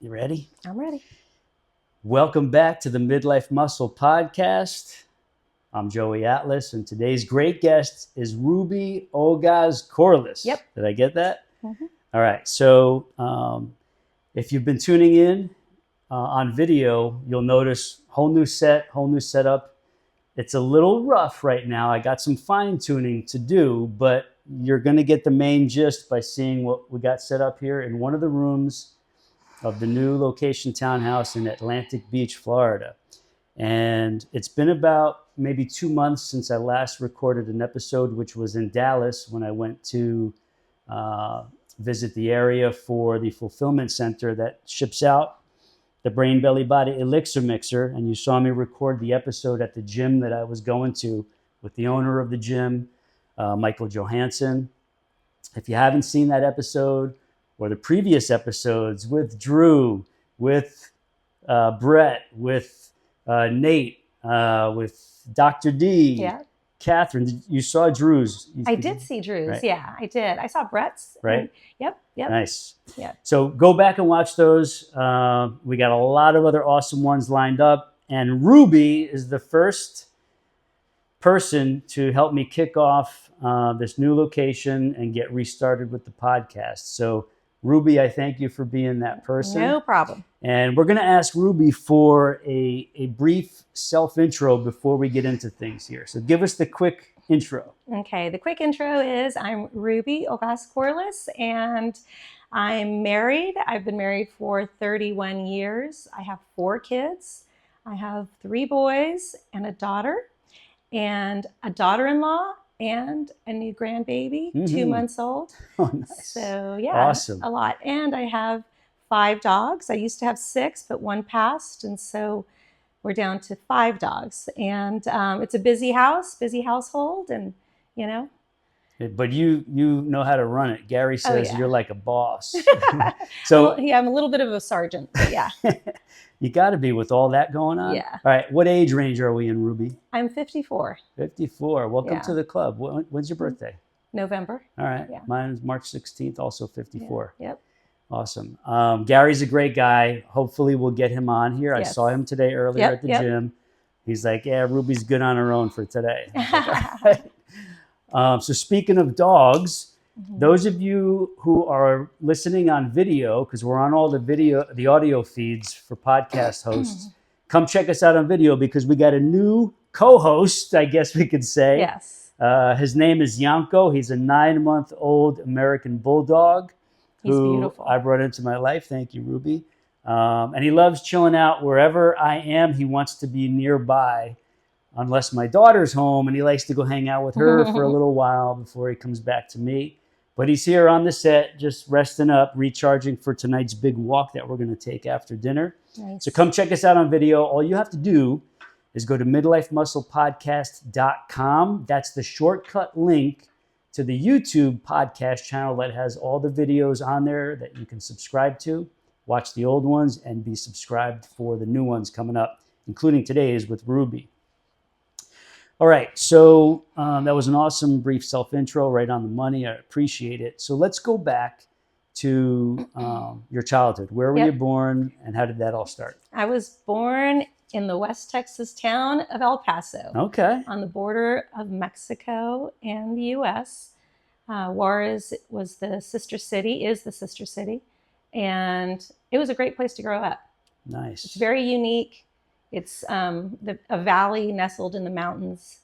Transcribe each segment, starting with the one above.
You ready? I'm ready. Welcome back to the Midlife Muscle Podcast. I'm Joey Atlas, and today's great guest is Ruby Ogaz-Corliss. Yep. Did I get that? Mm-hmm. All right. So if you've been tuning in on video, you'll notice whole new setup. It's a little rough right now. I got some fine tuning to do, but you're going to get the main gist by seeing what we got set up here in one of the rooms of the new location townhouse in Atlantic Beach, Florida. And it's been about maybe 2 months since I last recorded an episode, which was in Dallas when I went to visit the area for the fulfillment center that ships out the Brain Belly Body Elixir Mixer. And you saw me record the episode at the gym that I was going to with the owner of the gym, Michael Johansson. If you haven't seen that episode, or the previous episodes with Drew, with Brett, with Nate, with Dr. D, Yeah. Catherine. You saw Drew's. I did see Drew's. Right. Yeah, I did. I saw Brett's. Right. Yep. Nice. Yeah. So go back and watch those. We got a lot of other awesome ones lined up. And Ruby is the first person to help me kick off this new location and get restarted with the podcast. So Ruby, I thank you for being that person. No problem. And we're going to ask Ruby for a brief self-intro before we get into things here. So give us the quick intro. Okay. The quick intro is I'm Ruby Ogaz-Corliss, and I'm married. I've been married for 31 years. I have 4 kids. I have 3 boys and a daughter, and a daughter-in-law, and a new grandbaby, 2 months old. Oh, nice. So yeah, Awesome. A lot. And I have 5 dogs. I used to have 6, but 1 passed. And so we're down to 5 dogs. And it's a busy household. And, you know. But you know how to run it. Gary says you're like a boss. So well, yeah, I'm a little bit of a sergeant. But yeah. You got to be with all that going on. Yeah. All right. What age range are we in, Ruby? I'm 54. 54. Welcome to the club. When's your birthday? November. All right. Yeah. Mine's March 16th, also 54. Yeah. Yep. Awesome. Gary's a great guy. Hopefully we'll get him on here. Yes. I saw him today earlier at the gym. He's like, yeah, Ruby's good on her own for today. So speaking of dogs, those of you who are listening on video, because we're on all the audio feeds for podcast hosts, come check us out on video because we got a new co-host, I guess we could say. Yes. His name is Yanko. He's a 9-month-old American bulldog. He's beautiful. I brought into my life. Thank you, Ruby. And he loves chilling out wherever I am. He wants to be nearby, unless my daughter's home, and he likes to go hang out with her for a little while before he comes back to me. But he's here on the set, just resting up, recharging for tonight's big walk that we're going to take after dinner. Nice. So come check us out on video. All you have to do is go to MIDLIFEMUSCLEPodcast.com. That's the shortcut link to the YouTube podcast channel that has all the videos on there that you can subscribe to, watch the old ones, and be subscribed for the new ones coming up, including today's with Ruby. All right, so that was an awesome brief self-intro, right on the money. I appreciate it. So let's go back to your childhood. Where were you born, and how did that all start? I was born in the West Texas town of El Paso. Okay. On the border of Mexico and the U.S. Juarez was the sister city, and it was a great place to grow up. Nice. It's very unique. It's a valley nestled in the mountains,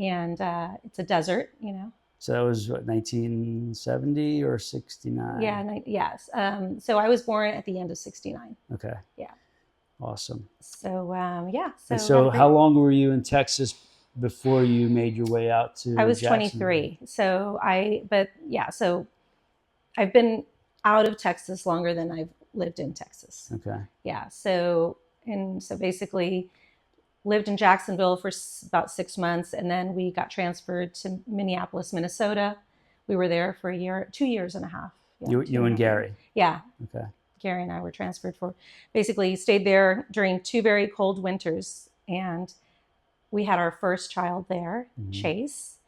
and it's a desert, you know. So that was what, 1970 or 69? Yeah, yes. So I was born at the end of 69. Okay. Yeah. Awesome. So, So how long were you in Texas before you made your way out to I was Jacksonville? 23. So I've been out of Texas longer than I've lived in Texas. Okay. Yeah. So basically lived in Jacksonville for about 6 months, and then we got transferred to Minneapolis, Minnesota. We were there for 2 years and a half. Yeah, you and Gary? Yeah. Okay. Gary and I were transferred basically stayed there during 2 very cold winters, and we had our first child there, Chase,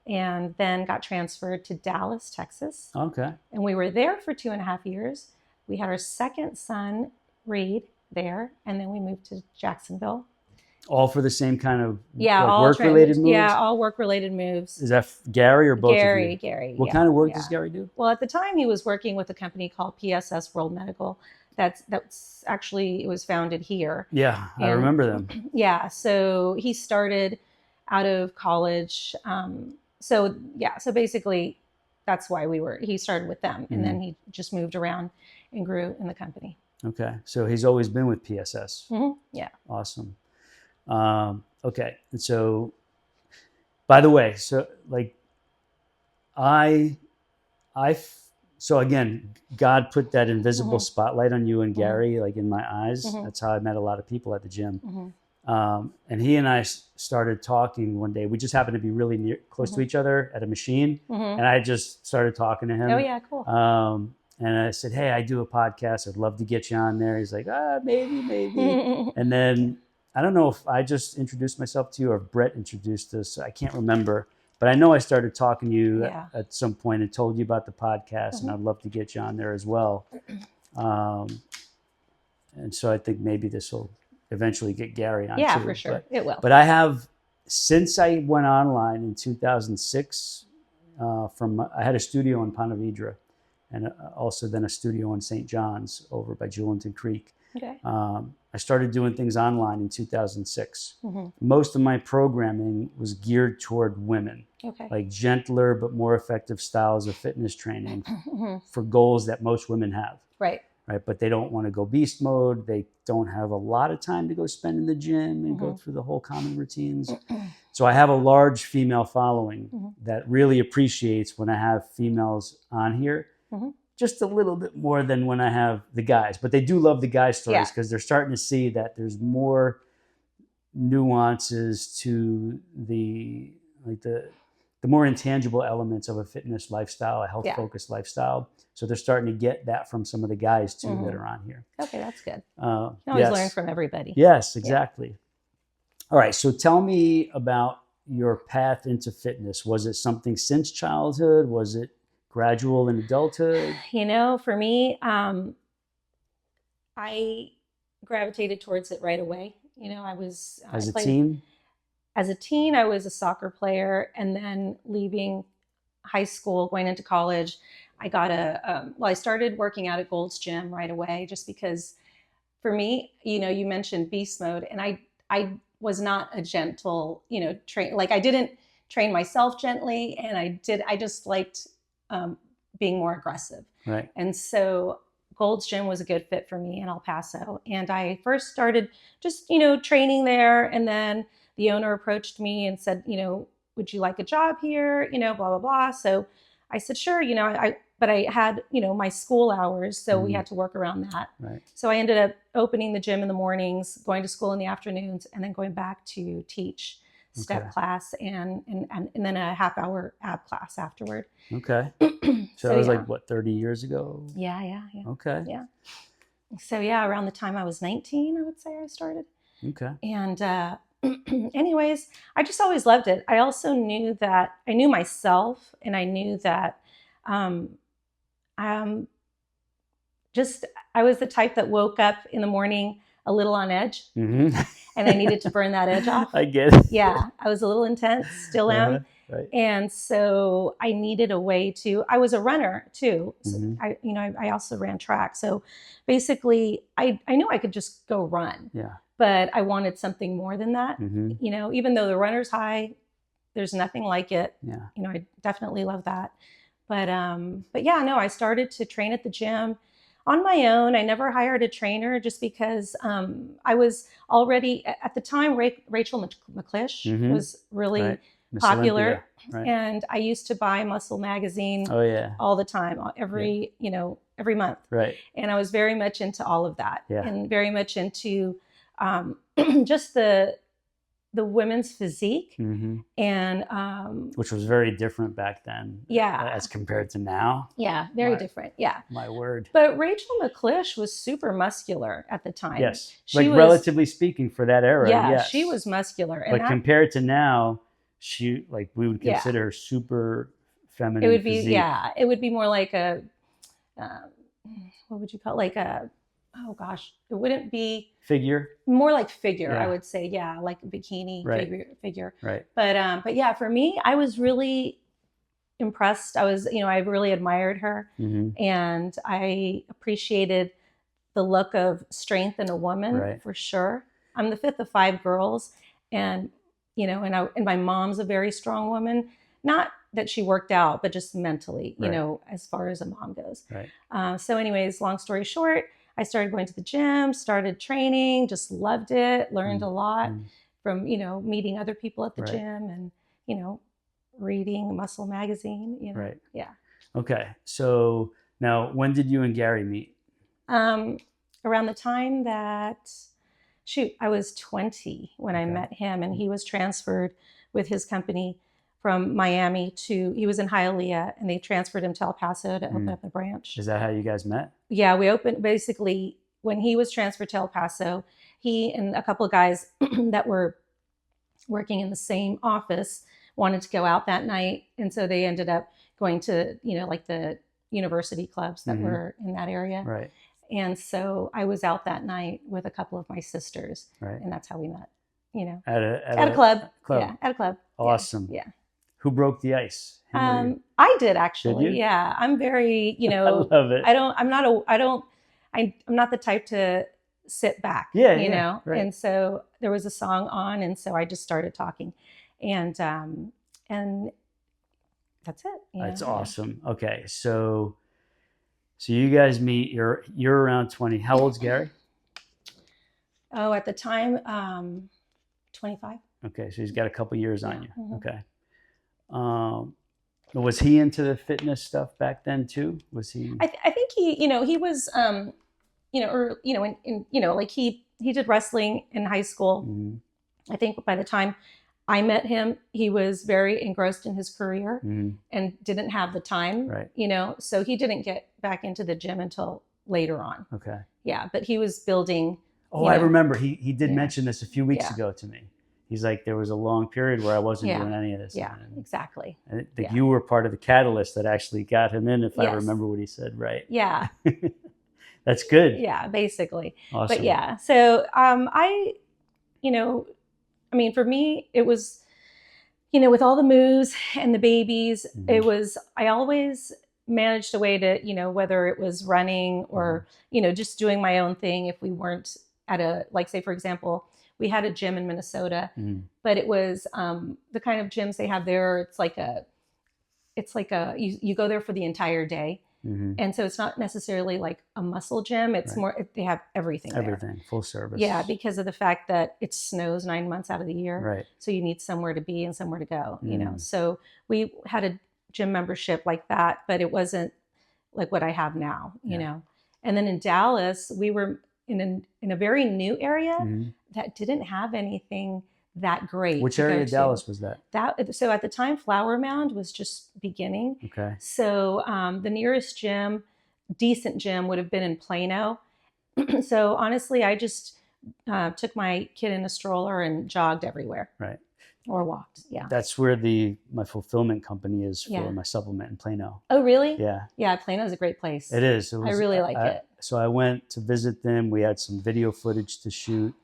and then got transferred to Dallas, Texas. Okay. And we were there for 2.5 years. We had our second son Reed there, and then we moved to Jacksonville. All for the same kind of all work-related moves? Yeah, all work-related moves. Is that Gary or both Gary, of you? Gary. What kind of work does Gary do? Well, at the time he was working with a company called PSS World Medical. That's actually, it was founded here. Yeah, I remember them. Yeah, so he started out of college. So basically that's why he started with them, and then he just moved around and grew in the company. Okay, so he's always been with PSS. Yeah. Awesome. Okay, and so, by the way, so like, so again, God put that invisible spotlight on you and Gary, like in my eyes. That's how I met a lot of people at the gym. And he and I started talking one day. We just happened to be really close to each other at a machine, and I just started talking to him. Oh yeah, cool. And I said, "Hey, I do a podcast. I'd love to get you on there." He's like, maybe. And then I don't know if I just introduced myself to you or if Brett introduced us. I can't remember. But I know I started talking to you at some point and told you about the podcast, and I'd love to get you on there as well. And so I think maybe this will eventually get Gary on too. Yeah, for sure. It will. But I have, since I went online in 2006, I had a studio in Ponte Vedra and also then a studio in St. John's over by Julington Creek. Okay. I started doing things online in 2006. Most of my programming was geared toward women, like gentler but more effective styles of fitness training for goals that most women have. Right. But they don't want to go beast mode. They don't have a lot of time to go spend in the gym and go through the whole common routines. So I have a large female following that really appreciates when I have females on here. Just a little bit more than when I have the guys, but they do love the guy stories because they're starting to see that there's more nuances to the more intangible elements of a fitness lifestyle, a health focused lifestyle. So they're starting to get that from some of the guys too that are on here. Okay, that's good. You can always learn from everybody. Yes, exactly. All right, so tell me about your path into fitness. Was it something since childhood? Was it gradual in adulthood? For me, I gravitated towards it right away. As a teen? As a teen, I was a soccer player, and then leaving high school, going into college, I got I started working out at Gold's Gym right away, just because for me, you mentioned beast mode, and I was not a gentle, I didn't train myself gently, and I just liked being more aggressive. Right. And so Gold's Gym was a good fit for me in El Paso. And I first started just, training there. And then the owner approached me and said, would you like a job here? Blah, blah, blah. So I said, sure, but I had, my school hours. So we had to work around that. Right. So I ended up opening the gym in the mornings, going to school in the afternoons, and then going back to teach step class and then a half-hour ab class afterward. Okay. So that was like, what, 30 years ago? Yeah. Okay. Yeah. So around the time I was 19, I would say I started. Okay. And anyways, I just always loved it. I also knew that I knew myself, and I knew that I was the type that woke up in the morning a little on edge, and I needed to burn that edge off. I get it. Yeah, I was a little intense, still am. Right. And so I needed a way I was a runner too. So I also ran track. So basically I knew I could just go run. Yeah. But I wanted something more than that. Even though the runner's high, there's nothing like it. Yeah. I definitely love that. But I started to train at the gym on my own. I never hired a trainer just because I was already, at the time, Rachel McClish was really popular. Right. And I used to buy Muscle Magazine all the time, every month. Right. And I was very much into all of that and very much into just the women's physique and which was very different back then as compared to now. Very different. My word. But Rachel McClish was super muscular at the time. Yes, she was, relatively speaking, for that era. Yes. She was muscular, but compared to now, we would consider her super feminine. It would be physique. It would be more like a what would you call it? Like a oh gosh, it wouldn't be Figure? more like figure, Yeah. I would say. Yeah, like bikini figure. Right. But yeah, for me, I was really impressed. I was, I really admired her, and I appreciated the look of strength in a woman for sure. I'm the fifth of 5 girls, and and my mom's a very strong woman. Not that she worked out, but just mentally, as far as a mom goes. Right. So, anyways, long story short, I started going to the gym, started training, just loved it, learned a lot from meeting other people at the gym, and reading Muscle magazine. Right. Yeah. Okay. So now, when did you and Gary meet? Around the time that, I was 20 when I met him, and he was transferred with his company from Miami he was in Hialeah, and they transferred him to El Paso to open up a branch. Is that how you guys met? Yeah, we opened, basically, when he was transferred to El Paso, he and a couple of guys that were working in the same office wanted to go out that night. And so they ended up going to, like the university clubs that were in that area. Right. And so I was out that night with a couple of my sisters. Right. And that's how we met, At a club. Yeah, at a club. Awesome. Yeah. Who broke the ice? I did, actually. Did you? Yeah. I'm very, I love it. I'm not the type to sit back, Right. And so there was a song on, and so I just started talking, and that's it. That's awesome. Okay. So you guys meet, you're around 20. How old's Gary? Oh, at the time, 25. Okay. So he's got a couple years on you. Mm-hmm. Okay. Was he into the fitness stuff back then too? Was he? I think he was, like he did wrestling in high school. I think by the time I met him, he was very engrossed in his career and didn't have the time, so he didn't get back into the gym until later on. Okay. Yeah, but he was building. Oh, I remember. He did mention this a few weeks ago to me. He's like, there was a long period where I wasn't doing any of this. Yeah, exactly. I think you were part of the catalyst that actually got him in, if I remember what he said right. Yeah. That's good. Yeah, basically. Awesome. But yeah, so for me, it was, with all the moves and the babies, I always managed a way to, whether it was running or, just doing my own thing. If we weren't at say, for example, we had a gym in Minnesota, but it was the kind of gyms they have there. It's like you go there for the entire day. And so it's not necessarily like a muscle gym. It's more, they have everything there. Full service. Yeah, because of the fact that it snows 9 months out of the year. Right. So you need somewhere to be and somewhere to go, So we had a gym membership like that, but it wasn't like what I have now, you know. And then in Dallas, we were in a very new area that didn't have anything that great. Which area of Dallas was that? So at the time, Flower Mound was just beginning. Okay. So the nearest decent gym would have been in Plano. So honestly, I just took my kid in a stroller and jogged everywhere. Right. Or walked. Yeah. That's where my fulfillment company is for my supplement in Plano. Oh, really? Yeah. Yeah, Plano is a great place. It is. I really like it. So I went to visit them. We had some video footage to shoot.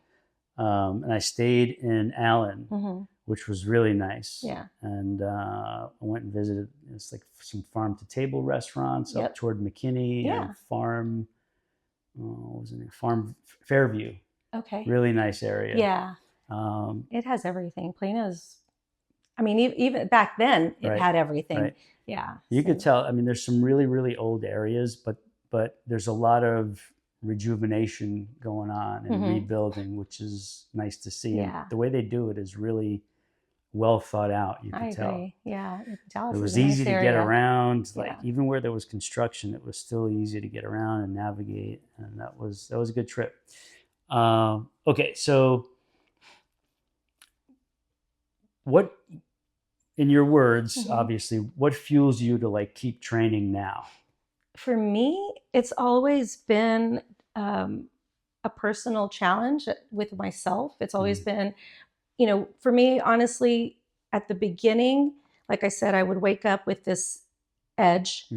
And I stayed in Allen, which was really nice. Yeah. And I went and visited, it's like some farm to table restaurants up toward McKinney and Farm Fairview. Okay. Really nice area. Yeah. It has everything. Plano's, even back then it had everything. Right. Yeah. You could tell, there's some really, really old areas, but there's a lot of rejuvenation going on and rebuilding, which is nice to see. Yeah. And the way they do it is really well thought out. You can tell. Agree. Yeah. Dallas, it was easy to get around. Even where there was construction, it was still easy to get around and navigate. And that was a good trip. Okay. So what, in your words, obviously, what fuels you to keep training now? For me, it's always been a personal challenge with myself. It's always been, for me, honestly, at the beginning, like I said, I would wake up with this edge.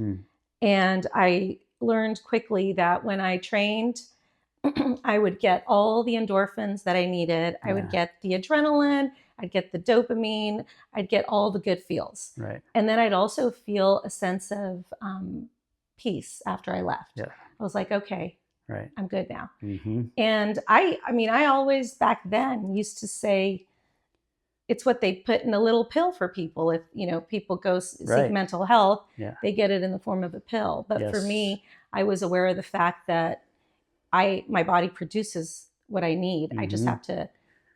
And I learned quickly that when I trained, I would get all the endorphins that I needed. I would get the adrenaline, I'd get the dopamine, I'd get all the good feels. Right. And then I'd also feel a sense of peace after I left. Yeah. I was like, okay, Right. I'm good now. Mm-hmm. And I mean, I always back then used to say, it's what they put in a little pill for people. If, people go seek mental health, they get it in the form of a pill. But for me, I was aware of the fact that my body produces what I need. I just have to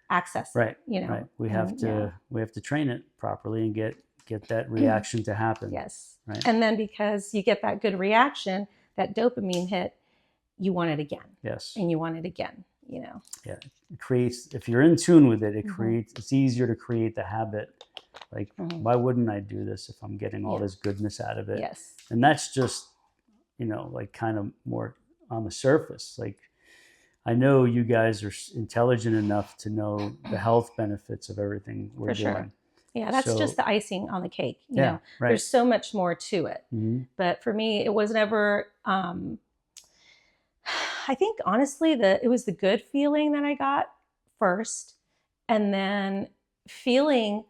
access it. Right. We have to train it properly and get that reaction to happen. Yes. Right. And then because you get that good reaction, that dopamine hit, you want it again. Yes. And you want it again, Yeah. It creates, if you're in tune with it, it's easier to create the habit. Like, why wouldn't I do this if I'm getting all this goodness out of it? Yes. And that's just, like kind of more on the surface. Like, I know you guys are intelligent enough to know the health benefits of everything we're doing. Sure. Yeah, that's just the icing on the cake. Right. There's so much more to it. Mm-hmm. But for me, it was never, I think honestly, it was the good feeling that I got first, and then feeling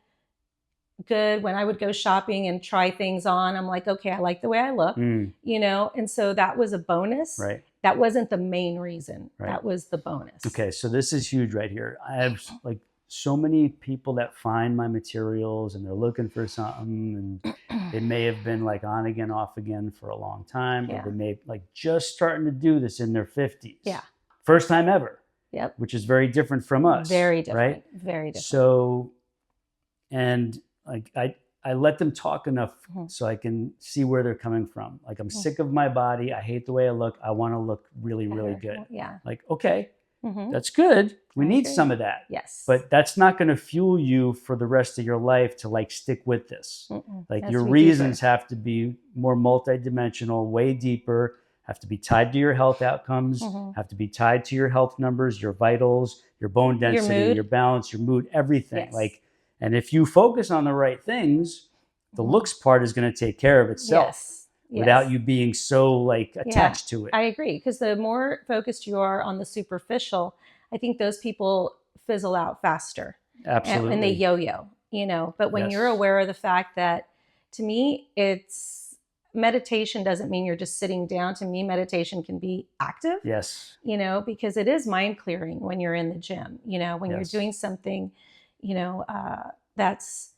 good when I would go shopping and try things on. I'm like, okay, I like the way I look, and so that was a bonus. Right. That wasn't the main reason. Right. That was the bonus. Okay, so this is huge right here. I have like so many people that find my materials and they're looking for something, and it may have been like on again, off again for a long time, or they may like just starting to do this in their 50s. Yeah. First time ever. Yep. Which is very different from us. Very different. Right? Very different. So, and like I let them talk enough so I can see where they're coming from. Like, I'm sick of my body. I hate the way I look. I want to look really, really good. Yeah. Like, okay, that's good. We need some of that. Yes. But that's not going to fuel you for the rest of your life to like stick with this. Like, your reasons have to be more multidimensional, way deeper, have to be tied to your health outcomes, have to be tied to your health numbers, your vitals, your bone density, your balance, your mood, everything. Yes. Like, and if you focus on the right things, the looks part is going to take care of itself without you being so like attached to it. I agree. Because the more focused you are on the superficial, I think those people fizzle out faster. Absolutely. And they yo-yo, but when you're aware of the fact that, to me, meditation doesn't mean you're just sitting down. To me, meditation can be active. Yes. Because it is mind clearing when you're in the gym, when you're doing something, that's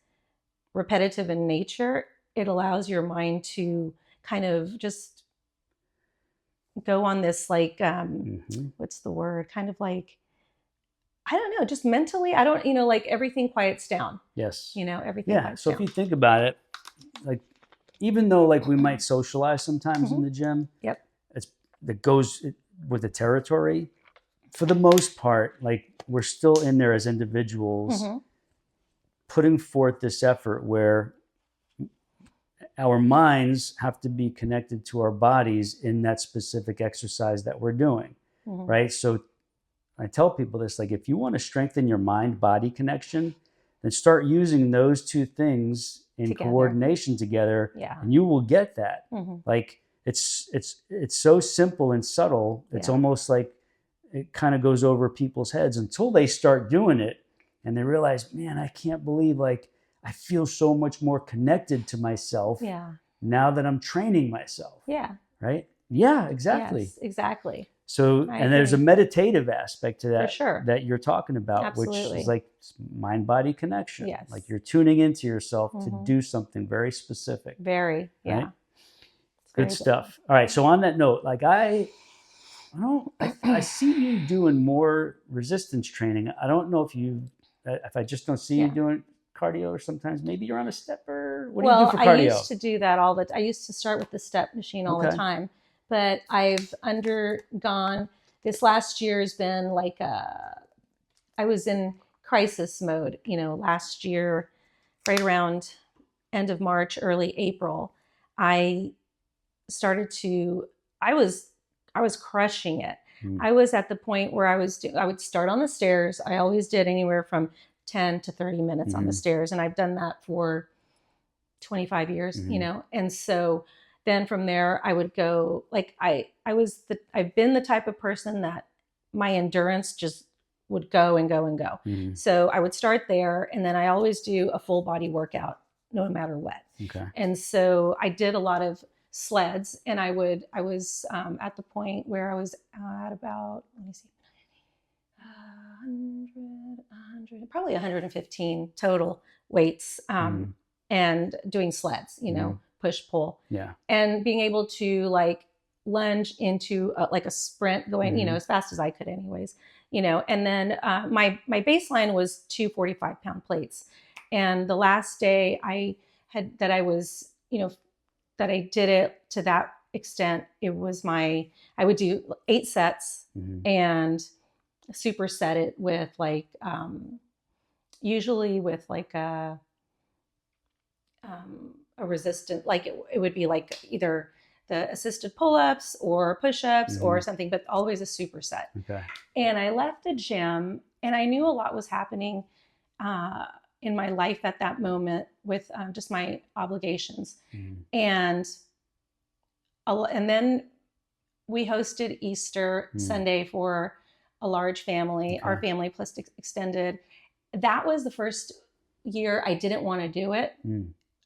repetitive in nature. It allows your mind to kind of just go on this, like, what's the word? Kind of like, I don't know, just mentally, I don't, like everything quiets down. Yes. Everything quiets down. If you think about it, like, even though like we might socialize sometimes in the gym, that goes with the territory, for the most part, like, we're still in there as individuals putting forth this effort where our minds have to be connected to our bodies in that specific exercise that we're doing, right? So I tell people this, like, if you want to strengthen your mind-body connection, then start using those two things in coordination together, and you will get that. Like, it's so simple and subtle. It's almost like it kind of goes over people's heads until they start doing it and they realize, man, I can't believe, like, I feel so much more connected to myself now that I'm training myself. Yeah. Right? Yeah, exactly. Yes, exactly. So, there's a meditative aspect to that, for sure, that you're talking about, absolutely, which is like mind-body connection. Yes. Like, you're tuning into yourself to do something very specific. Very, right? Good stuff. All right. So on that note, like, I see you doing more resistance training. I don't know if I just don't see you doing cardio, or sometimes maybe you're on a stepper. What do you do for cardio? I used to do that I used to start with the step machine all the time, but I've undergone, this last year has been like I was in crisis mode, last year, right around end of March, early April. I was crushing it. I was at the point where I would start on the stairs. I always did anywhere from 10 to 30 minutes on the stairs. And I've done that for 25 years, and so then from there I would go, like, I've been the type of person that my endurance just would go and go and go. Mm-hmm. So I would start there, and then I always do a full body workout no matter what. Okay. And so I did a lot of sleds, and I was at the point where I was at about, let me see, 100, probably 115 total weights, and doing sleds, push pull, and being able to like lunge into like a sprint going, as fast as I could anyways, and then my baseline was 2 45-pound plates. And the last day I did it to that extent, it was I would do 8 sets and superset it with like, usually with like a resistant, like it would be like either the assisted pull-ups or push-ups or something, but always a superset. Okay. And I left the gym, and I knew a lot was happening in my life at that moment with just my obligations. And then we hosted Easter Sunday for a large family, our family plus extended. That was the first year I didn't want to do it.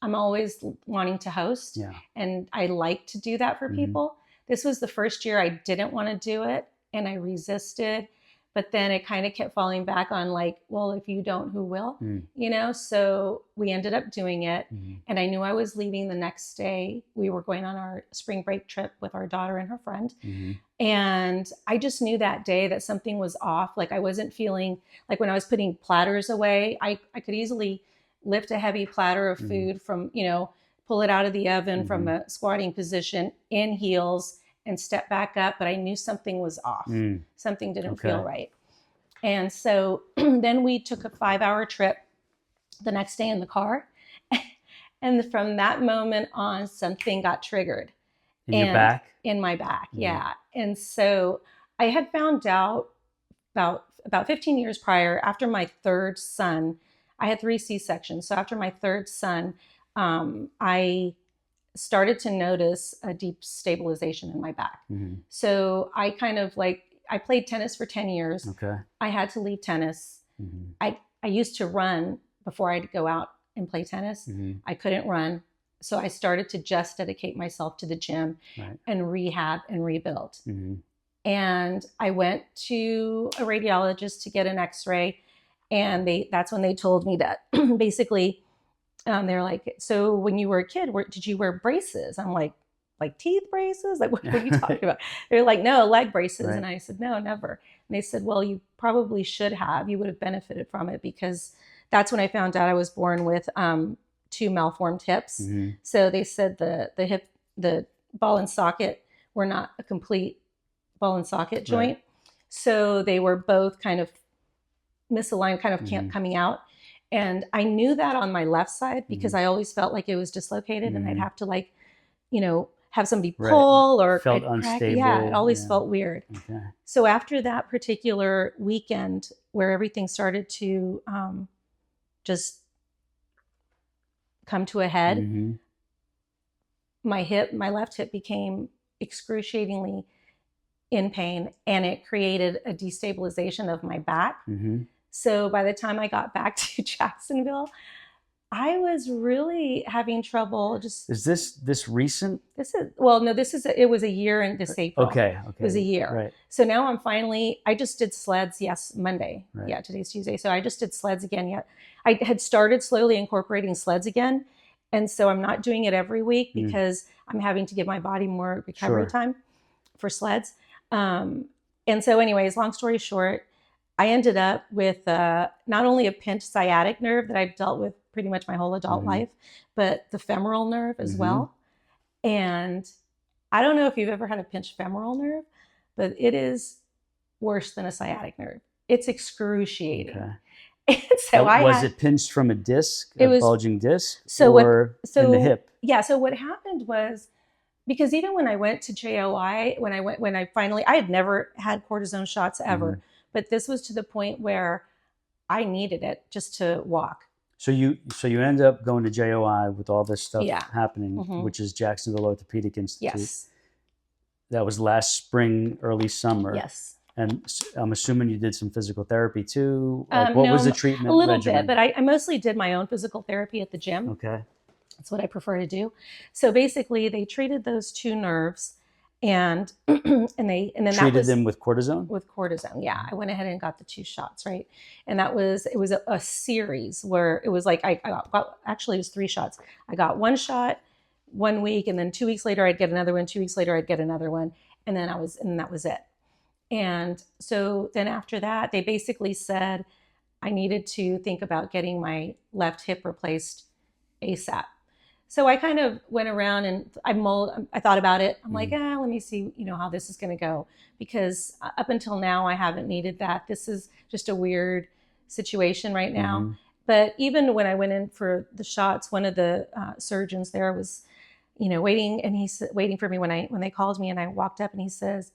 I'm always wanting to host, and I like to do that for people. This was the first year I didn't want to do it, and I resisted. But then it kind of kept falling back on like, well, if you don't, who will? So we ended up doing it. And I knew I was leaving the next day. We were going on our spring break trip with our daughter and her friend. And I just knew that day that something was off. Like I wasn't feeling like when I was putting platters away, I could easily lift a heavy platter of food from, pull it out of the oven from a squatting position in heels and step back up. But I knew something was off. Something didn't feel right. And so then we took a 5-hour trip the next day in the car. And from that moment on, something got triggered. In your back? In my back, yeah. And so I had found out about 15 years prior, after my third son, I had 3 C-sections. So after my third son, I started to notice a deep stabilization in my back. So I kind of I played tennis for 10 years. Okay. I had to leave tennis. I used to run before I'd go out and play tennis. I couldn't run. So I started to just dedicate myself to the gym and rehab and rebuild. And I went to a radiologist to get an x-ray. And that's when they told me that basically, they're like, so when you were a kid, did you wear braces? I'm like teeth braces? Like, what are you talking about? They're like, no, leg braces. And I said, no, never. And they said, well, you probably should have. You would have benefited from it, because that's when I found out I was born with 2 malformed hips. So they said the ball and socket were not a complete ball and socket joint. So they were both kind of misaligned, kind of coming out. And I knew that on my left side, because I always felt like it was dislocated, and I'd have to have somebody pull or felt unstable. Yeah, it always felt weird. So after that particular weekend where everything started to just come to a head, my left hip became excruciatingly in pain, and it created a destabilization of my back. So by the time I got back to Jacksonville, I was really having trouble. Is this recent? It was a year in this April. Okay. It was a year. Right. So now I just did sleds. Yes. Monday. Right. Yeah. Today's Tuesday. So I just did sleds again. I had started slowly incorporating sleds again. And so I'm not doing it every week, because I'm having to give my body more recovery time for sleds. And so anyways, long story short, I ended up with not only a pinched sciatic nerve that I've dealt with pretty much my whole adult life, but the femoral nerve as well. And I don't know if you've ever had a pinched femoral nerve, but it is worse than a sciatic nerve. It's excruciating. And so was it pinched from a disc, bulging disc, or in the hip? Yeah. So what happened was, because even when I went to JOI, I had never had cortisone shots ever, but this was to the point where I needed it just to walk. So you end up going to JOI with all this stuff happening, which is Jacksonville Orthopedic Institute. Yes. That was last spring, early summer. Yes. And I'm assuming you did some physical therapy too. Like, what No, was the treatment a little regimen? bit, but I mostly did my own physical therapy at the gym. Okay. That's what I prefer to do. So basically, they treated those two nerves, and and then that Treated was them with cortisone? with cortisone. Yeah, I went ahead and got the 2 shots, right? And it was a series where it was like I got actually it was 3 shots. I got 1 shot 1 week, and then 2 weeks later I'd get another one. 2 weeks later I'd get another one, and then that was it. And so then after that, they basically said I needed to think about getting my left hip replaced ASAP. So I kind of went around and I thought about it. I'm like, let me see, how this is going to go, because up until now I haven't needed that. This is just a weird situation right now. But even when I went in for the shots, one of the surgeons there was, waiting, and he's waiting for me when they called me, and I walked up and he says,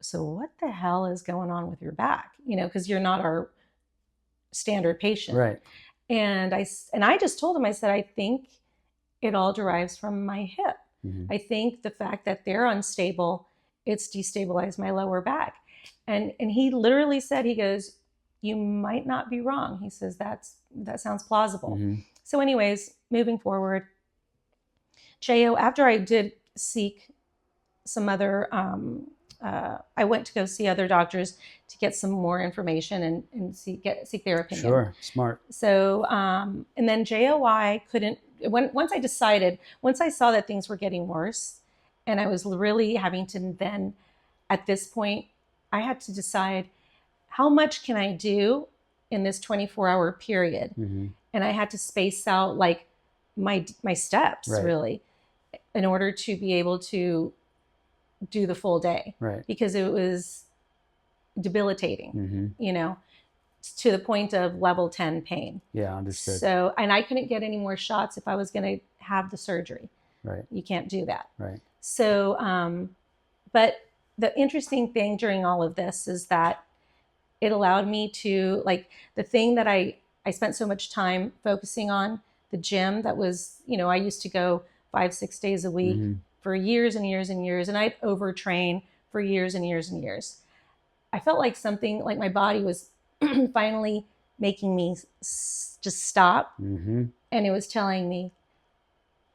so what the hell is going on with your back? Because you're not our standard patient. Right. And I just told him, I said, I think it all derives from my hip. I think the fact that they're unstable, it's destabilized my lower back. And he literally said, he goes, you might not be wrong. He says, that sounds plausible. So anyways, moving forward, Jo, after I did seek some other, I went to go see other doctors to get some more information and seek their opinion. Sure, smart. So, and then JOI couldn't, once I saw that things were getting worse, and I was really having to then, at this point, I had to decide how much can I do in this 24-hour period. And I had to space out like my steps, right, really, in order to be able to do the full day, right, because it was debilitating, to the point of level 10 pain. Yeah, understood. So, and I couldn't get any more shots if I was going to have the surgery. Right. You can't do that. Right. So, but the interesting thing during all of this is that it allowed me to, like, the thing that I spent so much time focusing on, the gym that was, I used to go 5-6 days a week for years and years and years, and I'd overtrain for years and years and years. I felt like something, like my body was finally making me just stop. And it was telling me,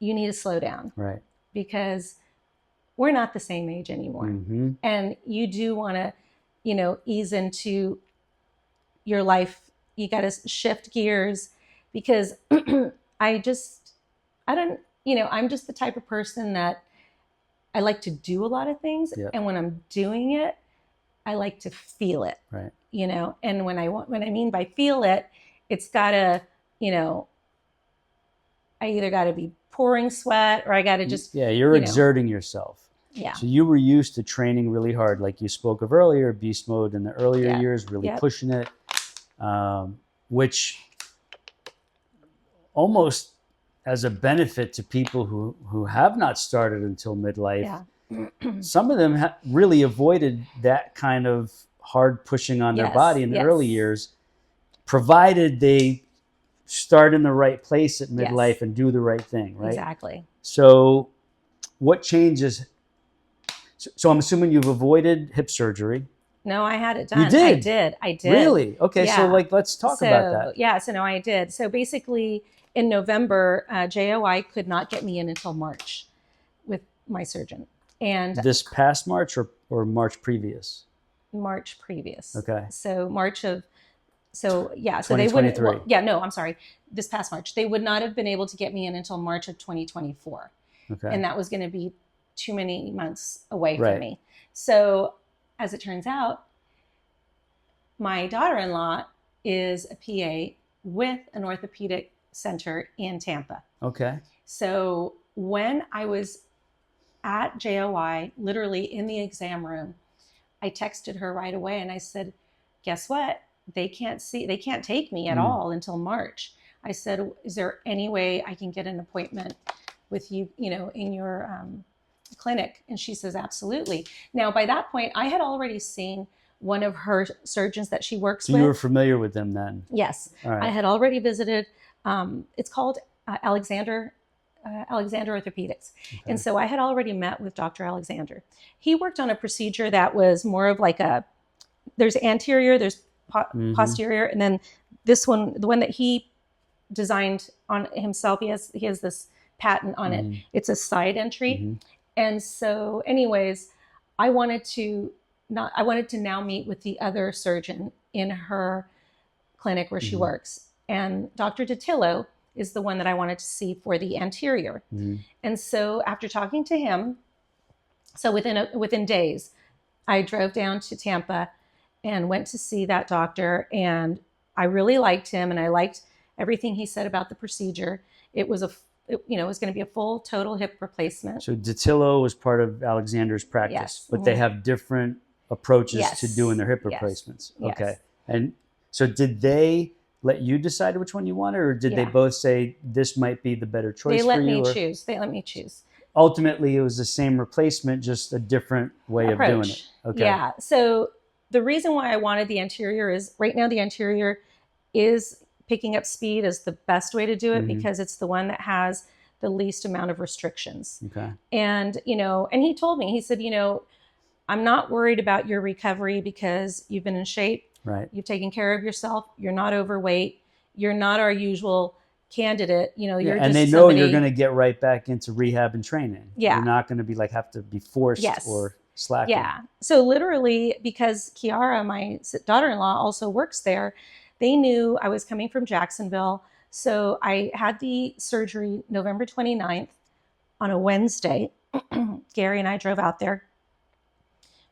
you need to slow down. Right. Because we're not the same age anymore. And you do want to, ease into your life. You got to shift gears, because I'm just the type of person that I like to do a lot of things. Yep. And when I'm doing it, I like to feel it. Right. And when I mean by feel it, it's gotta, I either gotta be pouring sweat, or I gotta just, you're exerting yourself. Yeah. So you were used to training really hard, like you spoke of earlier, beast mode in the earlier years, really pushing it, which almost as a benefit to people who have not started until midlife. Yeah. Some of them really avoided that kind of hard pushing on their body in the early years, provided they start in the right place at midlife and do the right thing, right? Exactly. So what changes? So I'm assuming you've avoided hip surgery. No, I had it done. You did? I did. Really? Okay, so let's talk about that. Yeah, so no, I did. So basically in November, JOI could not get me in until March with my surgeon. And this past March or March previous? March previous. Okay. So so they wouldn't, I'm sorry. This past March, they would not have been able to get me in until March of 2024. Okay. And that was going to be too many months away from me. So as it turns out, my daughter-in-law is a PA with an orthopedic center in Tampa. Okay. So when I was at JOI, literally in the exam room, I texted her right away and I said, guess what? They can't take me at all until March. I said, is there any way I can get an appointment with you, in your clinic? And she says, absolutely. Now, by that point, I had already seen one of her surgeons that she works with. So you were familiar with them then? Yes. All right. I had already visited. It's called Alexander Orthopedics. Okay. And so I had already met with Dr. Alexander. He worked on a procedure that was more of like a there's anterior, there's Mm-hmm. posterior, and then this one, the one that he designed on himself, he has this patent on Mm-hmm. it. It's a side entry. Mm-hmm. And so anyways, I wanted to now meet with the other surgeon in her clinic where she Mm-hmm. works. And Dr. Datillo is the one that I wanted to see for the anterior. Mm-hmm. And so after talking to him, so within days, I drove down to Tampa and went to see that doctor, and I really liked him, and I liked everything he said about the procedure. It was it was going to be a full total hip replacement. So Datillo was part of Alexander's practice, Yes. but they have different approaches Yes. to doing their hip Yes. replacements. Yes. Okay. And so did they let you decide which one you wanted, or did they Yeah. both say this might be the better choice They let for you? me or choose. They let me choose. ultimately it was the same replacement, just a different way of doing it. Okay. Yeah. So the reason why I wanted the anterior is right now the anterior is picking up speed is the best way to do it, Mhm. because it's the one that has the least amount of restrictions. Okay. And, and he told me, he said, I'm not worried about your recovery because you've been in shape. Right. You've taken care of yourself. You're not overweight. You're not our usual candidate. You're Yeah, just and they know somebody, you're going to get right back into rehab and training. Yeah. You're not going to be have to be forced Yes. or slacking. Yeah. So literally, because Kiara, my daughter-in-law, also works there, they knew I was coming from Jacksonville. So I had the surgery November 29th on a Wednesday. Gary and I drove out there.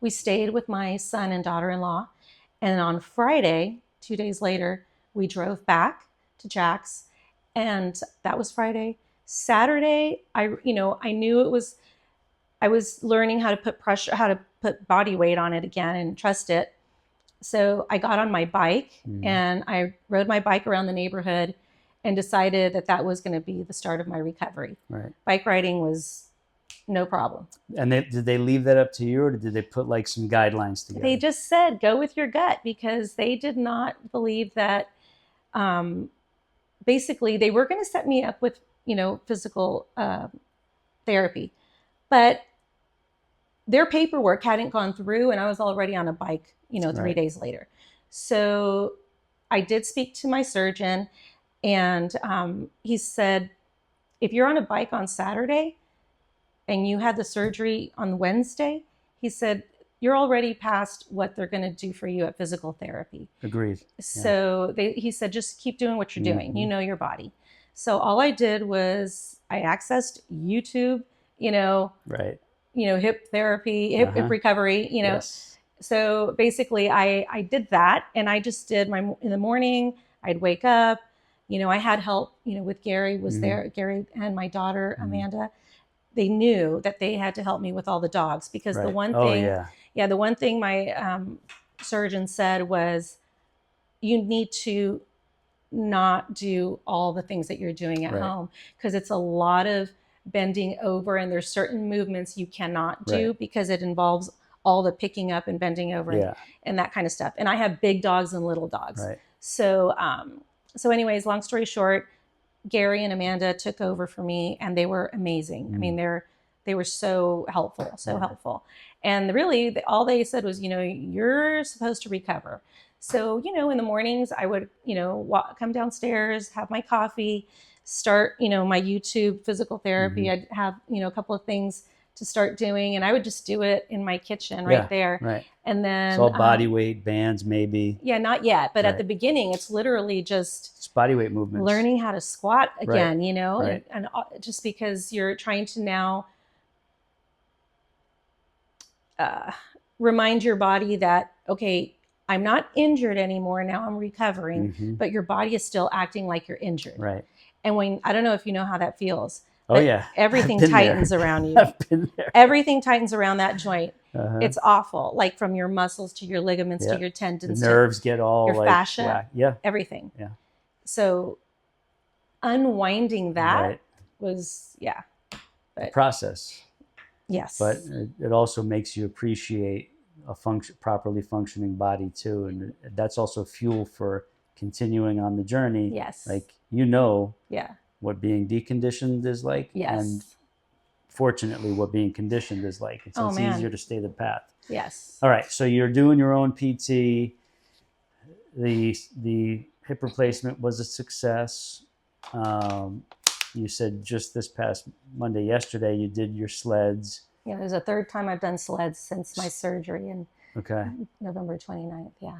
We stayed with my son and daughter-in-law. And on Friday, 2 days later, we drove back to Jack's. And that was Friday. Saturday, I knew I was learning how to put body weight on it again and trust it. So I got on my bike and I rode my bike around the neighborhood and decided that was going to be the start of my recovery. Right. Bike riding was no problem. And did they leave that up to you, or did they put some guidelines together? They just said, go with your gut, because they did not believe that, basically they were going to set me up with, physical therapy, but their paperwork hadn't gone through and I was already on a bike, 3 Right. days later. So I did speak to my surgeon, and he said, if you're on a bike on Saturday and you had the surgery on Wednesday, he said, you're already past what they're going to do for you at physical therapy. Agreed. So he said, just keep doing what you're doing. Mhm. You know your body. So all I did was I accessed YouTube, Right. hip therapy, hip recovery, Yes. So basically I did that, and I just did in the morning, I'd wake up, I had help, with Gary was there, Gary and my daughter, Amanda. They knew that they had to help me with all the dogs, because Right. the one Oh, thing, yeah. the one thing my surgeon said was, you need to not do all the things that you're doing at Right. home, because it's a lot of bending over, and there's certain movements you cannot do Right. because it involves all the picking up and bending over Yeah. and that kind of stuff. And I have big dogs and little dogs. Right. So, anyways, long story short, Gary and Amanda took over for me, and they were amazing. I mean, they were so helpful, helpful. And really, all they said was, you're supposed to recover. So, in the mornings, I would, come downstairs, have my coffee, start, my YouTube physical therapy. I'd have, a couple of things to start doing, and I would just do it in my kitchen right there. Right. And then It's all body weight, bands maybe. Yeah, not yet, but Right. at the beginning, it's literally just It's body weight movements. learning how to squat again, Right. and just because you're trying to now remind your body that, okay, I'm not injured anymore. Now I'm recovering, but your body is still acting like you're injured. Right. And I don't know if you know how that feels. Oh, yeah. Everything I've been tightens there. around you. I've been there. Everything tightens around that joint. It's It's awful, like from your muscles to your ligaments to your the tendons, nerves get all your fascia. whack. Yeah. Everything. Yeah. So unwinding that Right. was, Process. yes. But it also makes you appreciate a properly functioning body too, and that's also fuel for continuing on the journey. Yes. Yeah, what being deconditioned is like, Yes. and fortunately what being conditioned is like. It's Oh, man. easier to stay the path. Yes. All right. So you're doing your own PT. The hip replacement was a success. You said just this past Monday, yesterday, you did your sleds. Yeah, there's a third time I've done sleds since my surgery in Okay. November 29th. Yeah.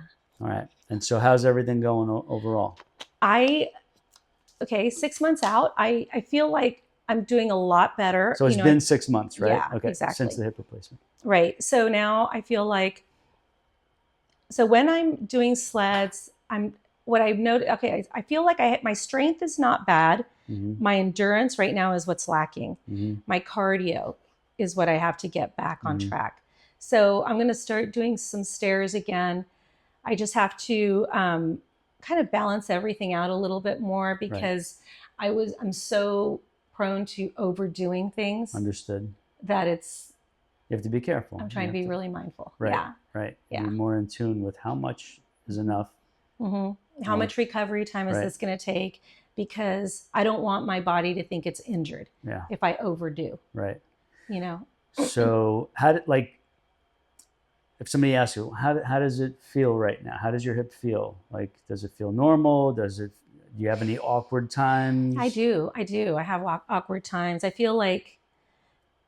All right. And so how's everything going overall? Okay, 6 months out, I feel like I'm doing a lot better. So it's been 6 months, right? Yeah, okay. exactly. Since the hip replacement. Right. So now I feel like, so when I'm doing sleds, what I've noted, okay, I feel like my strength is not bad. Mm-hmm. My endurance right now is what's lacking. Mm-hmm. My cardio is what I have to get back on Mm-hmm. track. So I'm going to start doing some stairs again. I just have to kind of balance everything out a little bit more because I'm so prone to overdoing things. Understood. That you have to be careful. I'm trying to be really mindful. Right. Yeah. Right. Yeah. Be more in tune with how much is enough. Mm-hmm. How much recovery time is this going to take? Because I don't want my body to think it's injured if I overdo. Right. You know. So if somebody asks you, how does it feel right now? How does your hip feel? Like, does it feel normal? Do you have any awkward times? I do. I have awkward times. I feel like,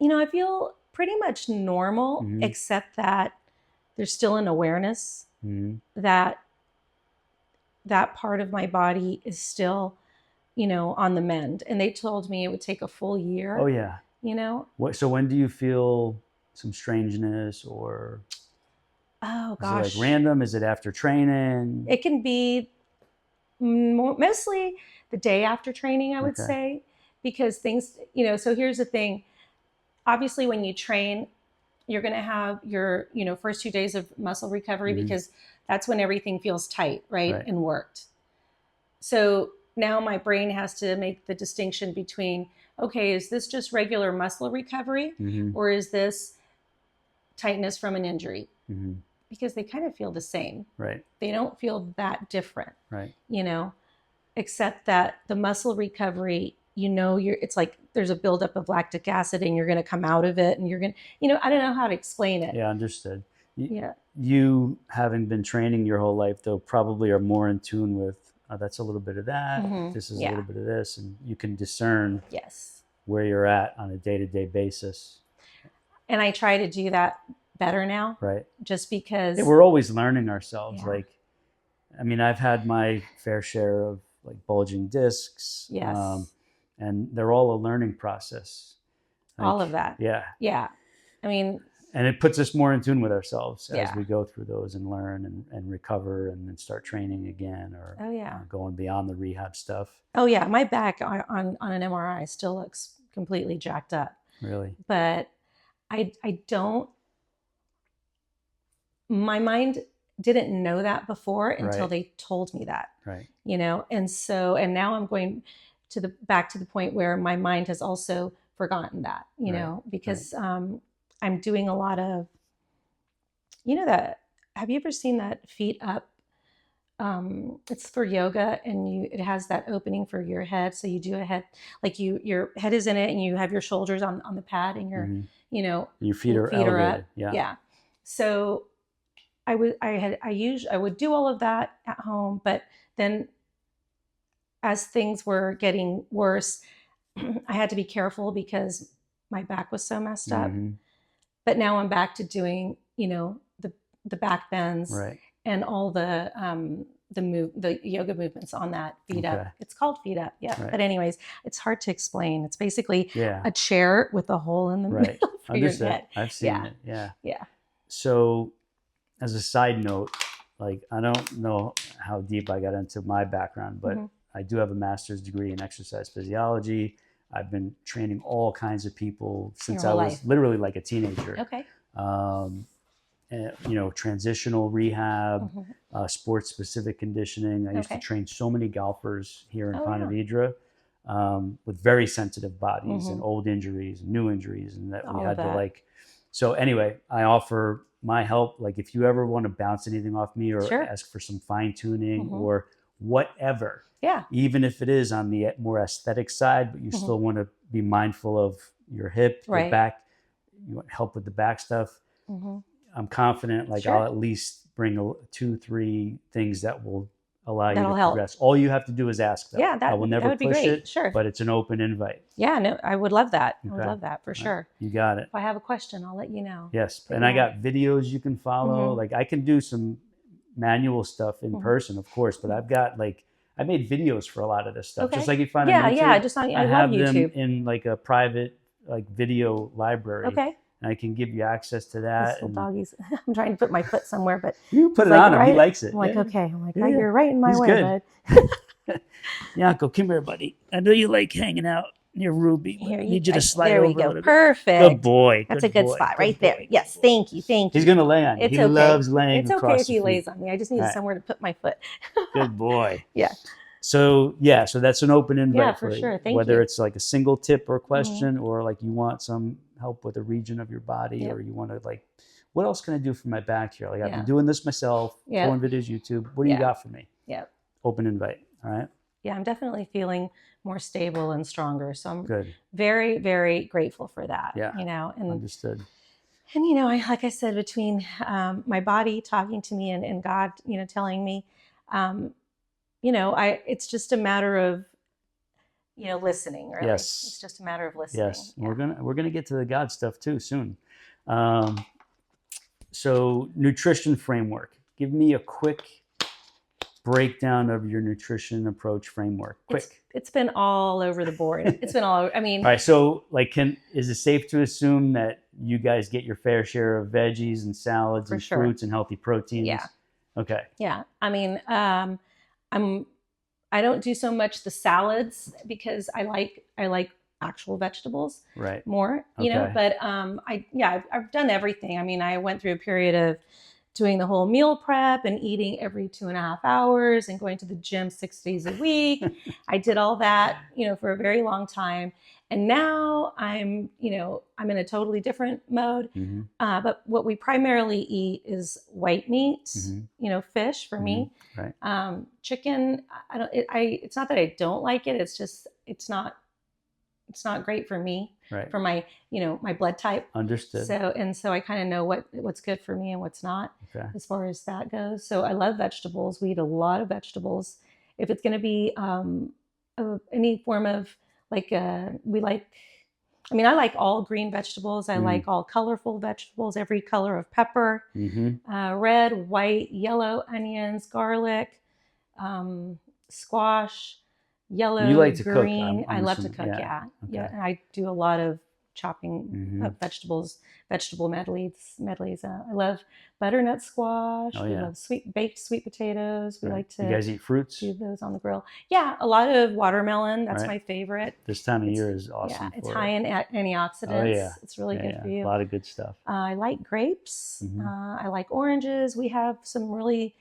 I feel pretty much normal, mm-hmm. except that there's still an awareness mm-hmm. that part of my body is still, on the mend. And they told me it would take a full year. Oh yeah. So when do you feel some strangeness or? Oh gosh. Is it like random? Is it after training? It can be mostly the day after training, I would say, because things, so here's the thing. Obviously, when you train, you're going to have your, first 2 days of muscle recovery mm-hmm. because that's when everything feels tight, right? And worked. So now my brain has to make the distinction between, okay, is this just regular muscle recovery mm-hmm. or is this tightness from an injury? Mm-hmm. Because they kind of feel the same. Right. They don't feel that different. Right. Except that the muscle recovery, it's like there's a buildup of lactic acid and you're going to come out of it and you're going to, I don't know how to explain it. Yeah, understood. You having been training your whole life, though, probably are more in tune with, that's a little bit of that. Mm-hmm. This is a little bit of this. And you can discern where you're at on a day-to-day basis. And I try to do that better now. Right. Just because. Yeah, we're always learning ourselves. Yeah. I've had my fair share of bulging discs. Yes. And they're all a learning process. All of that. Yeah. Yeah. And it puts us more in tune with ourselves as we go through those and learn and recover and then start training again or going beyond the rehab stuff. Oh yeah. My back on an MRI still looks completely jacked up. Really? But I don't, my mind didn't know that before until they told me that. Right. And now I'm going back to the point where my mind has also forgotten that, because I'm doing a lot of, have you ever seen that feet up? It's for yoga and it has that opening for your head. So you do a head, like your head is in it and you have your shoulders on the pad and your, mm-hmm. Your feet are up. Yeah. Yeah. So I would do all of that at home, but then as things were getting worse, I had to be careful because my back was so messed up. Mm-hmm. But now I'm back to doing, the back bends and all the yoga movements on that feet up. It's called feet up. Yeah. Right. But anyways, it's hard to explain. It's basically a chair with a hole in the middle for your head. I've seen it. Yeah. Yeah. So as a side note, I don't know how deep I got into my background, but mm-hmm. I do have a master's degree in exercise physiology. I've been training all kinds of people since I was literally like a teenager. Okay. Transitional rehab, mm-hmm. Sports-specific conditioning. I used to train so many golfers here in Ponte Vedra with very sensitive bodies mm-hmm. and old injuries, and new injuries, and that we had to So anyway, I offer my help. If you ever want to bounce anything off me or ask for some fine tuning mm-hmm. or whatever. Yeah. Even if it is on the more aesthetic side, but you mm-hmm. still want to be mindful of your hip, your back, you want help with the back stuff. Mm-hmm. I'm confident, like Sure. I'll at least bring 2-3 things that will allow you That'll to help. progress. All you have to do is ask, though. Yeah, I will never that would be push great. it, Sure. but it's an open invite. Yeah, no, I would love that. I would Okay. love that for sure. You got it. If I have a question, I'll let you know. Yes, But and I got videos you can follow. Mhm. Like I can do some manual stuff in Mhm. person, of course, but I've got like I made videos for a lot of this stuff, Okay. just like you find Yeah, on YouTube. yeah. Just on. I I have love them YouTube. in like a private like video library, Okay. and I can give you access to These that. little And doggies. I'm trying to put my foot somewhere, but you put he's it like on him; he right- likes it. I'm like, Yeah. okay. I'm like, Yeah. you're right in my He's way, good. bud. Yanko, come here, buddy. I know you like hanging out near Ruby. But Here, I need you to slide there over we a go. little bit. Perfect. Good boy. That's a good boy, spot good right there. boy, Yes, good boy. thank you, thank you. He's gonna lay on you. It's He okay. loves laying It's across okay if the he feet. lays on me. I just need All right. somewhere to put my foot. Good boy. Yeah. So so that's an open invite. Yeah, for sure. Thank whether you. it's like a single tip or question, or like you want some help with a region of your body, Yep. or you want to like, what else can I do for my back here? Like I've Yeah. been doing this myself, Yeah. pulling videos YouTube. What do you Yeah. got for me? Yeah. Open invite. All right. Yeah, I'm definitely feeling more stable and stronger. So I'm Good. very, very grateful for that. Yeah. You know, and Understood. you know, like I said, between my body talking to me and God, you know, telling me, you know, it's just a matter of, you know, listening. Really, Yes. it's just a matter of listening. Yes. Yeah. We're gonna get to the God stuff too soon. So nutrition framework. Give me a quick breakdown of your nutrition approach framework. Quick. It's been all over the board. It's been all over. I mean, All right. So like, is it safe to assume that you guys get your fair share of veggies and salads For and sure. fruits and healthy proteins? Yeah. Okay. yeah. I mean, I don't do so much the salads because I like actual vegetables Right. more, you know, Okay. but I've done everything. I mean, I went through a period of doing the whole meal prep and eating every 2.5 hours and going to the gym 6 days a week. I did all that, you know, for a very long time. And now I'm in a totally different mode. Mm-hmm. But what we primarily eat is white meat, Mhm. you know, fish for me. Right. Chicken, it's not that I don't like it. It's just, it's not great for me, Right. for my, you know, my blood type. Understood. So I kind of know what's good for me and what's not, Okay. as far as that goes. So I love vegetables. We eat a lot of vegetables. If it's going to be any form of like, I like all green vegetables. I Mhm. like all colorful vegetables, every color of pepper, Mm-hmm. red, white, yellow, onions, garlic, squash, yellow, You like to cook, green. I'm I love to assuming. cook. Yeah. Yeah. Okay. And I do a lot of chopping Mhm. of vegetable medleys. I love butternut squash. Oh, We yeah. love baked sweet potatoes. We Right. like to You guys eat fruits? do those on the grill. Yeah, a lot of watermelon. That's Right. my favorite. This time of It's- year is awesome. Yeah, it's for high it. in antioxidants. Oh, yeah. It's really good for you. A lot of good stuff. I like grapes. Mhm. I like oranges. We have some really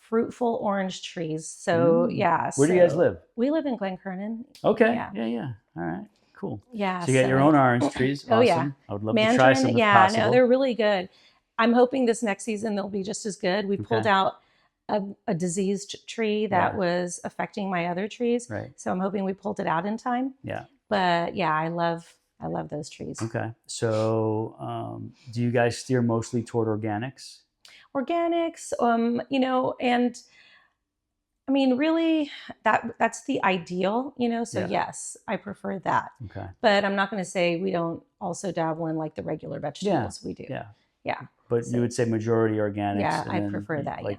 fruitful orange trees. So yeah. Where do you guys so live? We live in Glenkernan. Okay. Yeah. Yeah. All right. Cool. Yeah. So you got your own orange trees. Oh, yeah. Awesome. I would love to try some if Yeah, possible. no, they're really good. I'm hoping this next season they'll be just as good. We pulled Okay. out a diseased tree that Yeah. was affecting my other trees. Right. So I'm hoping we pulled it out in time. Yeah. But yeah, I love those trees. Okay. So do you guys steer mostly toward organics? Organics, you know, and I mean, really, that's the ideal, you know. So Yeah. yes, I prefer that. Okay. But I'm not going to say we don't also dabble in like the regular vegetables. We do. Yeah. Yeah. But So- you would say majority organics. Yeah, and I then, prefer that, Like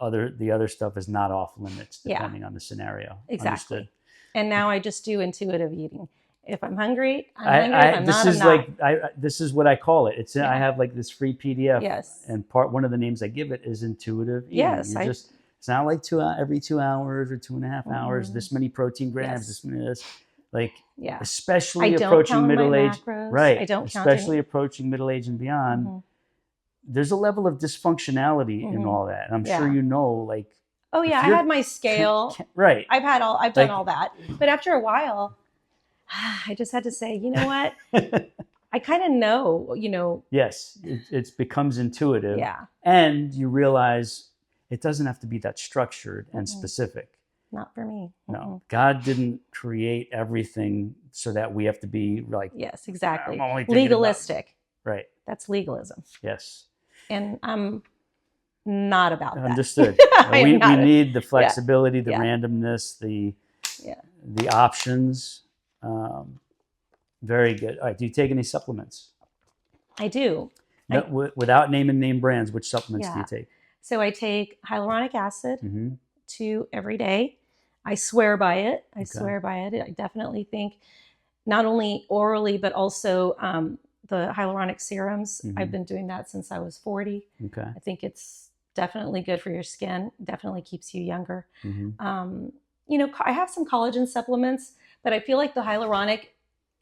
yeah. the other stuff is not off limits Yeah. depending on the scenario. Exactly. Understood. And now I just do intuitive eating. If I'm hungry, I'm hungry. If I'm this not, is I'm like not. this is what I call it. It's Yeah. I have like this free PDF. Yes. And one of the names I give it is intuitive eating. Yes, It's not like every 2 hours or 2.5 hours. Mhm. This many protein grams. Yes. This many this. Like Yeah. especially I don't approaching count my middle age. macros. Right. I don't count especially approaching middle age and beyond. Mhm. There's a level of dysfunctionality in Mhm. all that. And I'm Yeah. sure you know, like Oh yeah, if I you're- had my scale. right. I've done Like- all that. But after a while, I just had to say, you know what? I kind of know, you know. Yes, it becomes intuitive. Yeah. And you realize it doesn't have to be that structured and Mhm. specific. Not for me. No, God didn't create everything so that we have to be like, Yes, exactly. I'm only thinking about- Legalistic. Right. That's legalism. Yes. And I'm not about that. Understood. I we am not need the flexibility, the Yeah. randomness, the Yeah. options. Very good. All right. Do you take any supplements? I do. No, without name brands, which supplements do you take? So I take hyaluronic acid Mm-hmm. 2 every day. I swear by it. I Okay. swear by it. I definitely think not only orally, but also the hyaluronic serums. Mhm. I've been doing that since I was 40. Okay. I think it's definitely good for your skin. Definitely keeps you younger. Mm-hmm. I have some collagen supplements, but I feel like the hyaluronic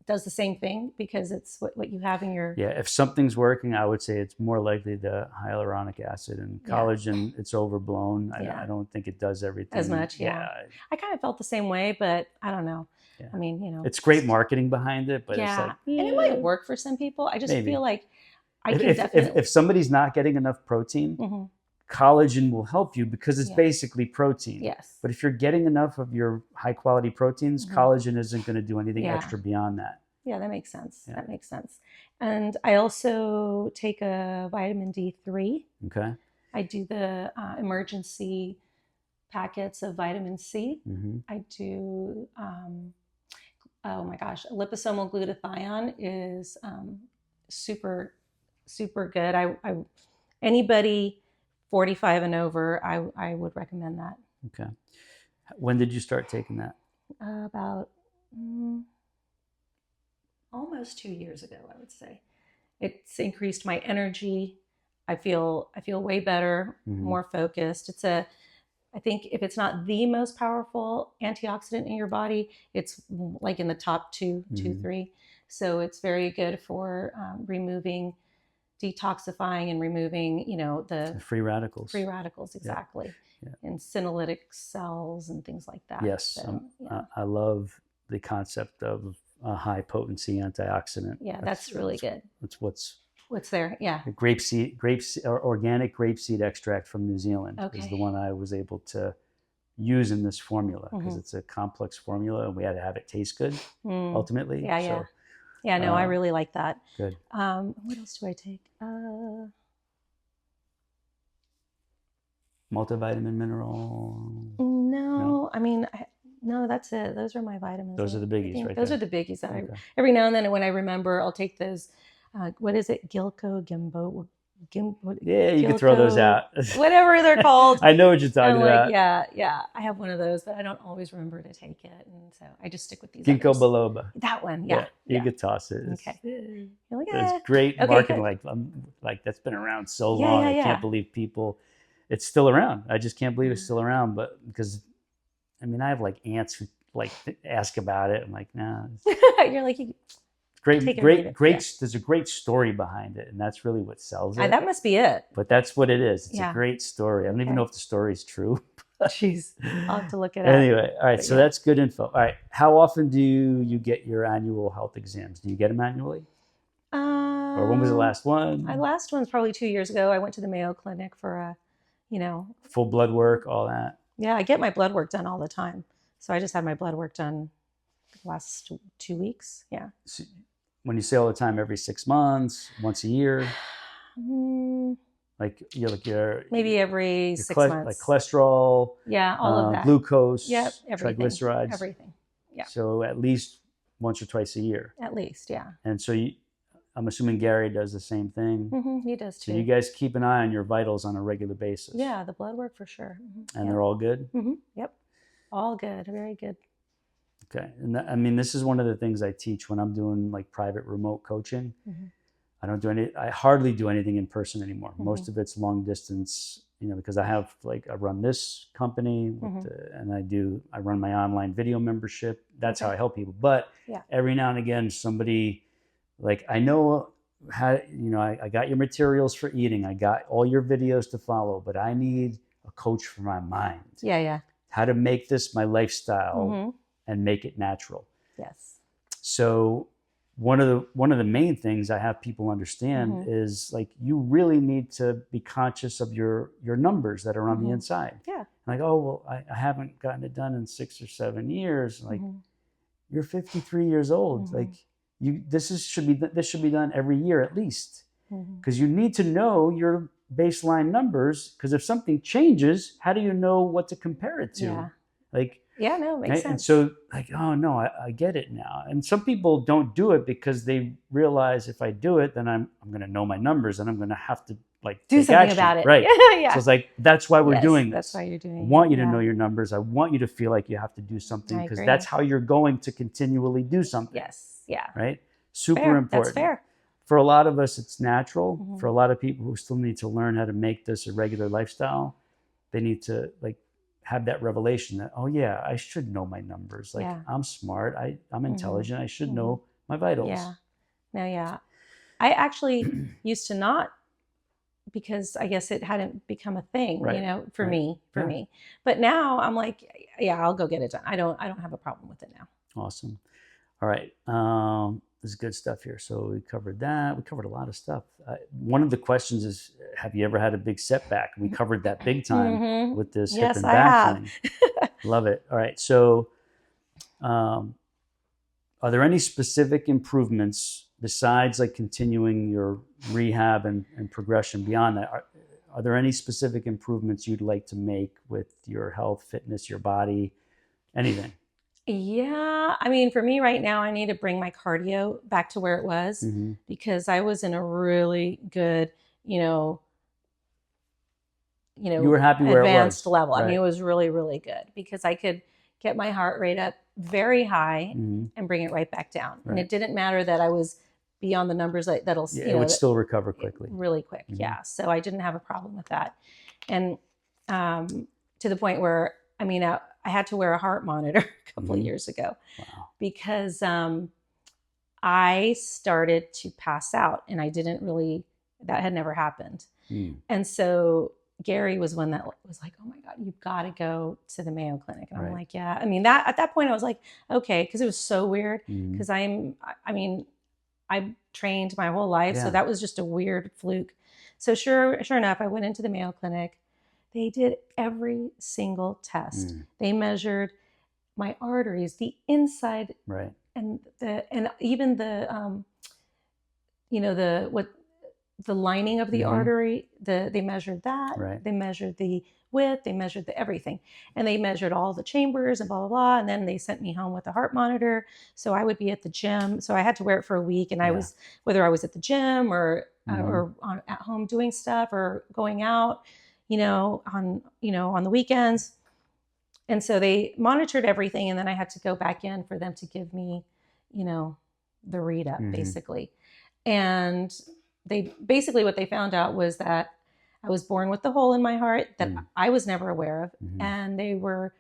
does the same thing because it's what you have in your... Yeah, if something's working, I would say it's more likely the hyaluronic acid, and collagen, it's overblown. I don't think it does everything as much. Yeah. I kind of felt the same way, but I don't know. Yeah. I mean, it's great marketing behind it, but it's like, and it might work for some people. I just feel like I can definitely... If somebody's not getting enough protein, mm-hmm. collagen will help you because it's basically protein. Yes. But if you're getting enough of your high quality proteins, mm-hmm. collagen isn't going to do anything extra beyond that. Yeah, that makes sense. Yeah. That makes sense. And I also take a vitamin D3. Okay. I do the emergency packets of vitamin C. Mm-hmm. I do, oh my gosh, liposomal glutathione is super, super good. I anybody 45 and over, I would recommend that. Okay. When did you start taking that? About almost 2 years ago, I would say. It's increased my energy. I feel way better, mm-hmm. more focused. I think if it's not the most powerful antioxidant in your body, it's like in the top 2, mm-hmm. 3. So it's very good for detoxifying and removing, the free radicals. Free radicals, exactly. Yeah. And senolytic cells and things like that. Yes, so, I love the concept of a high potency antioxidant. Yeah, that's really good. That's what's there. Yeah. Organic grapeseed extract from New Zealand is the one I was able to use in this formula because mm-hmm. it's a complex formula and we had to have it taste good ultimately. Yeah, yeah. Yeah, no, I really like that. Good. What else do I take? Multivitamin, mineral? No, I mean, no, that's it. Those are my vitamins. Those are the biggies, right? Those are the biggies. That every now and then when I remember, I'll take those. What is it? Gimbo. Yeah, you can throw those out. Whatever they're called. I know what you're talking about. Yeah. I have one of those, but I don't always remember to take it, and so I just stick with these. Ginkgo biloba. That one, you could toss it. Okay. You're like, it's great marketing. Like that's been around so long. I can't believe it's still around. I just can't believe it's still around. But because, I mean, I have like aunts who like ask about it. I'm like, nah. You're like. Great. There's a great story behind it, and that's really what sells it. That must be it. But that's what it is. It's a great story. I don't even know if the story is true. Jeez, I'll have to look it up. Anyway, all right. So that's good info. All right. How often do you get your annual health exams? Do you get them annually? Or when was the last one? My last one's probably 2 years ago. I went to the Mayo Clinic for a, full blood work, all that. Yeah, I get my blood work done all the time. So I just had my blood work done the last 2 weeks. Yeah. So, when you say all the time, every 6 months, once a year, like your maybe every 6 months, like cholesterol, all of that, glucose, everything, triglycerides, everything. Yeah. So at least once or twice a year. At least, yeah. And so I'm assuming Gary does the same thing. Mm-hmm, he does too. So you guys keep an eye on your vitals on a regular basis. Yeah, the blood work for sure. Mm-hmm. And they're all good. Mm-hmm. Yep, all good, very good. Okay. And I mean, this is one of the things I teach when I'm doing like private remote coaching. Mm-hmm. I hardly do anything in person anymore. Mm-hmm. Most of it's long distance, because I run this company and I run my online video membership. That's how I help people. But every now and again, somebody I know how, I got your materials for eating. I got all your videos to follow, but I need a coach for my mind. Yeah. How to make this my lifestyle and make it natural. Yes. So one of the main things I have people understand is you really need to be conscious of your numbers that are on the inside. Yeah. I haven't gotten it done in 6 or 7 years. You're 53 years old. this should be done every year at least, Mm-hmm. because you need to know your baseline numbers. Because if something changes, how do you know what to compare it to? Yeah. Like, Yeah, no, it makes right? sense. And so, like, oh no, I get it now. And some people don't do it because they realize, if I do it, then I'm going to know my numbers, and I'm going to have to like do take something action. about it. Right. Yeah. So it's like, that's why we're Yes, doing this. that's why you're doing I it. want you to Yeah. know your numbers. I want you to feel like you have to do something, I because agree. that's how you're going to continually do something. Yes. Yeah. Right. Super Fair. important. That's fair. For a lot of us, it's natural. Mhm. For a lot of people who still need to learn how to make this a regular lifestyle, they need to like have that revelation that, oh yeah, I should know my numbers. Like, Yeah. I'm smart. I'm intelligent. I should Mhm. know my vitals. Yeah. No, yeah. I actually used to not, because I guess it hadn't become a thing, Right. you know, for Right. me. Yeah. But now I'm like, yeah, I'll go get it done. I don't have a problem with it now. Awesome. All right. This is good stuff here. So we covered that. We covered a lot of stuff. One of the questions is, have you ever had a big setback? We covered that big time Mhm. with this Yes, hip and I back have. thing. Love it. All right. So are there any specific improvements besides like continuing your rehab and progression beyond that? Are there any specific improvements you'd like to make with your health, fitness, your body, anything? Yeah, I mean, for me right now, I need to bring my cardio back to where it was, Mm-hmm. because I was in a really good, You were happy where it was. advanced level. I mean, Right. it was really, really good, because I could get my heart rate up very high Mm-hmm. and bring it right back down. And Right. it didn't matter that I was beyond the numbers that'll, Yeah, you it know, would that- still recover quickly. really quick. Mhm. Yeah. So I didn't have a problem with that. And to the point where, I mean, I had to wear a heart monitor a couple of Mhm. years ago, Wow. because I started to pass out, and I didn't really, that had never happened. Mm. And so Gary was one that was like, oh my God, you've got to go to the Mayo Clinic. And I'm Right. like, yeah. I mean, that at that point I was like, okay, because it was so weird, Mhm. because I mean, I trained my whole life. Yeah. So that was just a weird fluke. So sure enough, I went into the Mayo Clinic. They did every single test. Mm. They measured my arteries, the inside, Right. and even the the lining of the Mhm. artery. They measured that. Right. They measured the width. They measured everything, and they measured all the chambers and blah blah blah. And then they sent me home with a heart monitor. So I would be at the gym. So I had to wear it for a week, and I Yeah. was, whether I was at the gym or Mhm. at home doing stuff or going out, on the weekends. And so they monitored everything, and then I had to go back in for them to give me, the read up, Mhm. basically. And they basically, what they found out was that I was born with the hole in my heart that Mm. I was never aware of. Mhm. And they were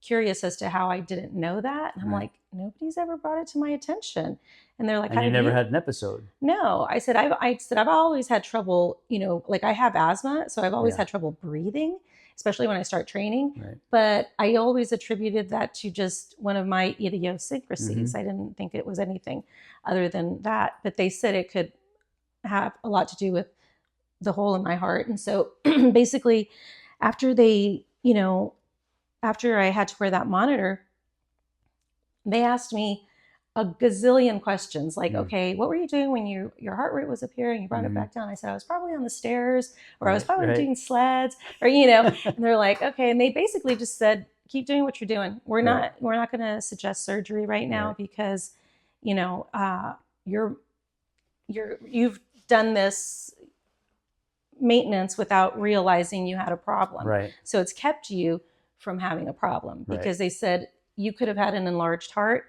curious as to how I didn't know that. And I'm Right. like, nobody's ever brought it to my attention. And they're like, And you never had an episode. No, I said, I've always had trouble, like I have asthma. So I've always Yeah. had trouble breathing, especially when I start training. Right. But I always attributed that to just one of my idiosyncrasies. Mhm. I didn't think it was anything other than that. But they said it could have a lot to do with the hole in my heart. And so basically, after after I had to wear that monitor, they asked me a gazillion questions like, Mm. okay, what were you doing when your heart rate was up here and you brought it Mhm. back down? I said, I was probably on the stairs, or I was Right, probably right. doing sleds, or, and they're like, okay. And they basically just said, keep doing what you're doing. We're Right. not going to suggest surgery right now, Right. because, you've done this maintenance without realizing you had a problem. Right. So it's kept you from having a problem, Right. because they said you could have had an enlarged heart,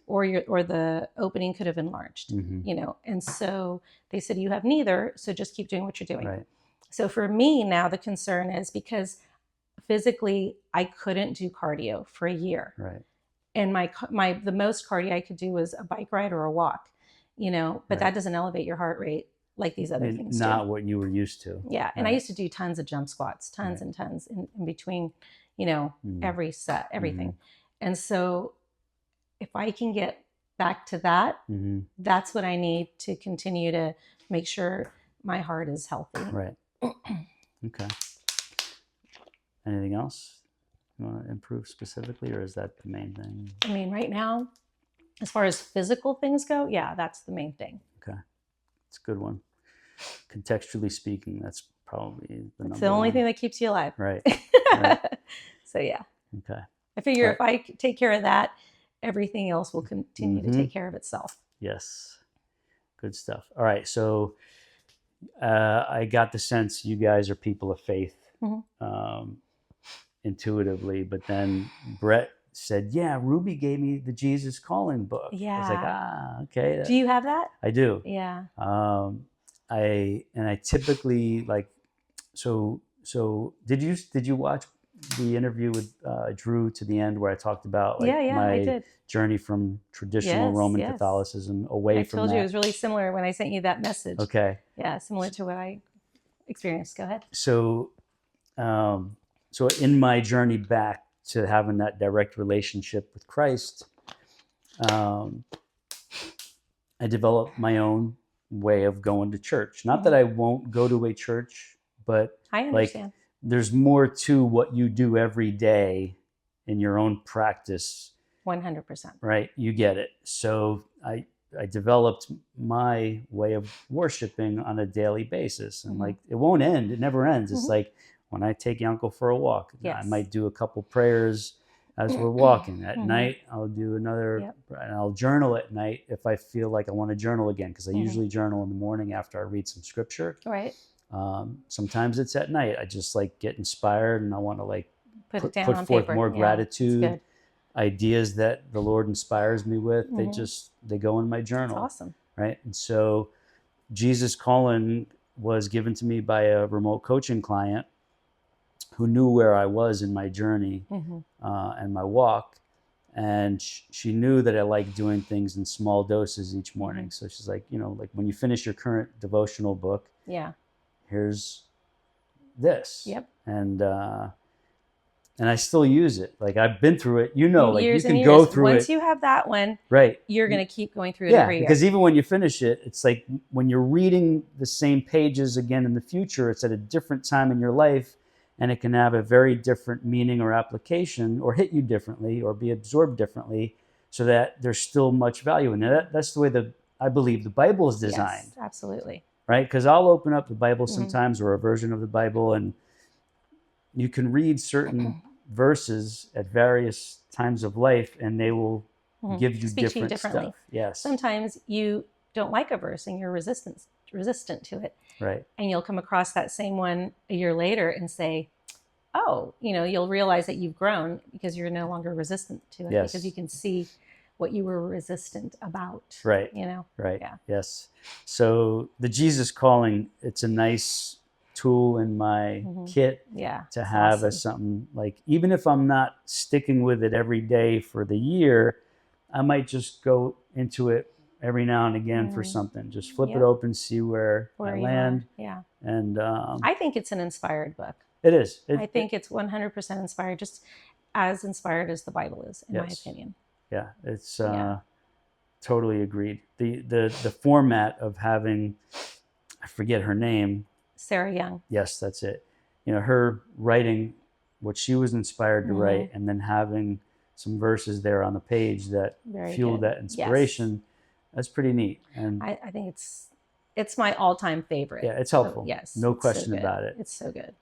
or the opening could have enlarged, Mhm. And so they said you have neither, so just keep doing what you're doing. Right. So for me now, the concern is because physically I couldn't do cardio for a year. Right. And the most cardio I could do was a bike ride or a walk, but Right. that doesn't elevate your heart rate like these other things do. Not what you were used to. Yeah. And I Right. used to do tons of jump squats, tons Right. and tons in between, Mhm. every set, everything. And so if I can get back to that, Mhm. that's what I need to continue to make sure my heart is healthy. Right. Okay. Anything else you want to improve specifically, or is that the main thing? I mean, right now, as far as physical things go, yeah, that's the main thing. Okay. It's a good one. Contextually speaking, that's probably the It's number the only one. thing that keeps you alive. Right. Right. So yeah, Okay. I figure Right. if I take care of that, everything else will continue to Mhm. take care of itself. Yes. Good stuff. All right. So I got the sense you guys are people of faith, intuitively, but then Brett said, yeah, Ruby gave me the Jesus Calling book. I was like, Yeah. okay. Do you have that? I do. Yeah. I typically like, so did you watch the interview with Drew to the end where I talked about like Yeah, I my did. journey from traditional Yes, Roman yes. Catholicism away I from told that? you it was really similar when I sent you that message. Okay. Yeah, similar to what I experienced. Go ahead. So so in my journey back to having that direct relationship with Christ, I developed my own way of going to church. Not that I won't go to a church, but I understand. like there's more to what you do every day in your own practice. 100%. Right? You get it. So I developed my way of worshiping on a daily basis, and like it won't end. It never ends. It's like when I take Yanko for a walk, I might do a couple prayers as we're walking. At night, I'll do another, and I'll journal at night if I feel like I want to journal again, because I usually journal in the morning after I read some scripture. Right. Sometimes it's at night. I just like get inspired and I want to like put it down put on forth paper. more gratitude, ideas that the Lord inspires me with. They go in my journal. That's awesome. Right. And so Jesus Calling was given to me by a remote coaching client who knew where I was in my journey and my walk. And she knew that I like doing things in small doses each morning. So she's like, you know, like when you finish your current devotional book, here's this. Yep. And I still use it. Like I've been through it, you know, like years you can and go years. through Once it. you have that one, right, you're going to keep going through it every year. Because even when you finish it, it's like when you're reading the same pages again in the future, it's at a different time in your life, and it can have a very different meaning or application, or hit you differently, or be absorbed differently, so that there's still much value in it. That's the way I believe the Bible is designed. Yes, absolutely. Right? Because I'll open up the Bible sometimes, or a version of the Bible, and you can read certain verses at various times of life, and they will give you different stuff. Yes. Sometimes you don't like a verse and you're resistant to it. Right. And you'll come across that same one a year later and say, oh, you know, you'll realize that you've grown because you're no longer resistant to it. Yes. Because you can see what you were resistant about. Right. You know? Right. Yeah. Yes. So the Jesus Calling, it's a nice tool in my kit to have as something, like, even if I'm not sticking with it every day for the year, I might just go into it every now and again for something. Just flip it open, see where I land. Yeah. And I think it's an inspired book. It is. I think it's 100% inspired, just as inspired as the Bible is, in my opinion. Yeah, it's totally agreed. The format of having, I forget her name, Sarah Young. Yes, that's it. You know, her writing what she was inspired to write, and then having some verses there on the page that fueled that inspiration. That's pretty neat. And I think it's my all-time favorite. Yeah, it's helpful. So, yes. No question about it. It's so good.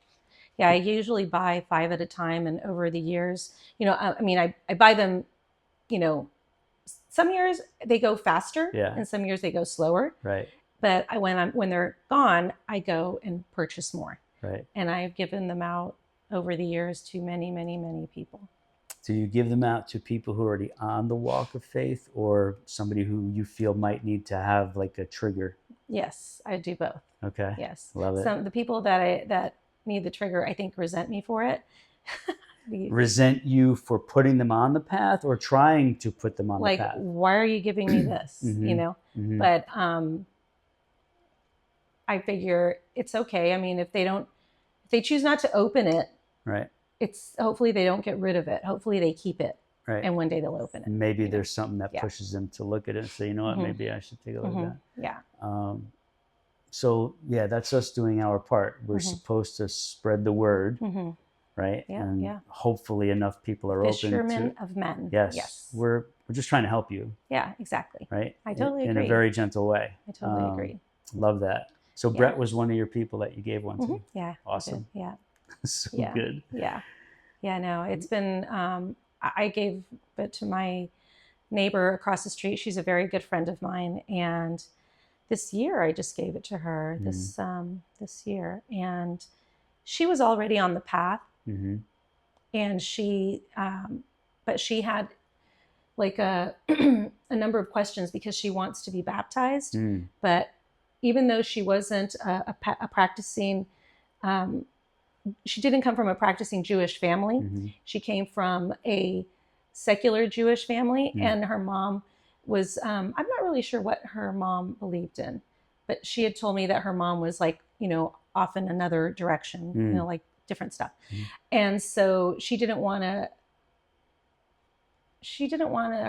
Yeah, I usually buy 5 at a time, and over the years, you know, I mean, I buy them, you know, some years they go faster, and some years they go slower. Right. But when they're gone, I go and purchase more. Right. And I've given them out over the years to many, many, many people. Do you give them out to people who are already on the walk of faith, or somebody who you feel might need to have like a trigger? Yes, I do both. Okay. Yes. Love it. The people that need the trigger, I think, resent me for it. Resent you for putting them on the path, or trying to put them on the path? Like, why are you giving me this? You know? But I figure it's okay. I mean, if they choose not to open it, right, it's hopefully they don't get rid of it. Hopefully they keep it. Right. And one day they'll open it. And maybe there's something that pushes them to look at it and say, you know what, maybe I should take a look at that. Yeah. So yeah, that's us doing our part. We're supposed to spread the word. right? Yeah, And yeah. hopefully enough people are open Fishermen to. of men. Yes, Yes. we're just trying to help you, Yeah, exactly. right? I totally in a agree. very gentle way. I totally agree. Love that. So Yeah. Brett was one of your people that you gave one to. Yeah. Awesome. Yeah. So Yeah. good. Yeah. Yeah. No, it's been. I gave it to my neighbor across the street. She's a very good friend of mine, and this year I just gave it to her. This year, and she was already on the path, Mm-hmm. and but she had like a a number of questions because she wants to be baptized, but even though she wasn't a practicing, she didn't come from a practicing Jewish family. Mm-hmm. She came from a secular Jewish family, and her mom was, I'm not really sure what her mom believed in, but she had told me that her mom was like, off in another direction, like different stuff. And so she didn't want to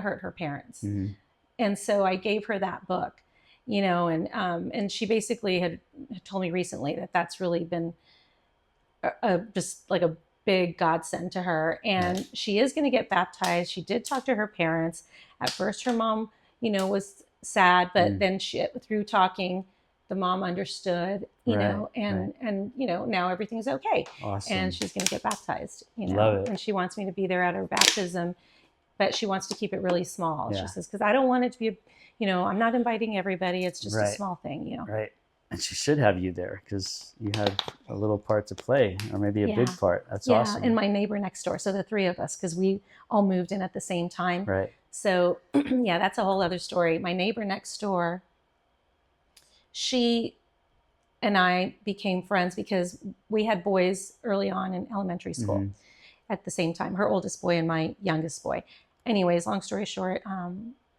hurt her parents. And so I gave her that book, and she basically had told me recently that that's really been just like a big godsend to her. And she is going to get baptized. She did talk to her parents. At first her mom, was sad, but then through talking, the mom understood, and now everything's okay. Awesome. And she's going to get baptized, Love it. and she wants me to be there at her baptism, but she wants to keep it really small. Yeah. She says, because I don't want it to be, I'm not inviting everybody. It's just a small thing, Right. And she should have you there because you had a little part to play, or maybe a big part. That's awesome. And my neighbor next door. So the three of us, because we all moved in at the same time. Right. So yeah, that's a whole other story. My neighbor next door, she and I became friends because we had boys early on in elementary school at the same time. Her oldest boy and my youngest boy. Anyways, long story short,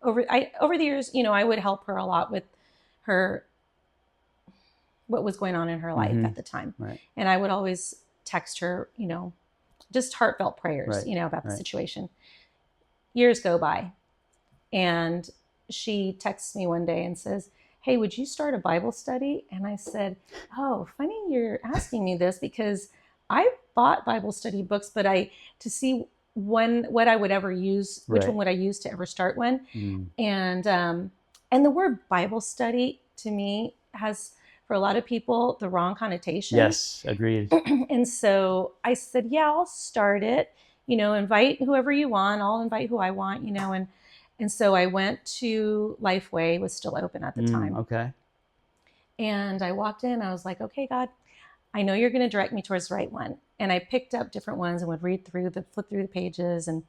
over the years, I would help her a lot with her, what was going on in her life at the time. Right. And I would always text her, just heartfelt prayers, about the situation. Years go by, and she texts me one day and says, "Hey, would you start a Bible study?" And I said, "Oh, funny you're asking me this, because I bought Bible study books, but to see what I would ever use, which one would I use to ever start one?" And the word Bible study to me has, for a lot of people, the wrong connotation. Yes, agreed. And so I said, yeah, I'll start it, invite whoever you want. I'll invite who I want, and so I went to Lifeway. It was still open at the time. Okay. And I walked in, I was like, okay, God, I know you're going to direct me towards the right one. And I picked up different ones and would flip through the pages, and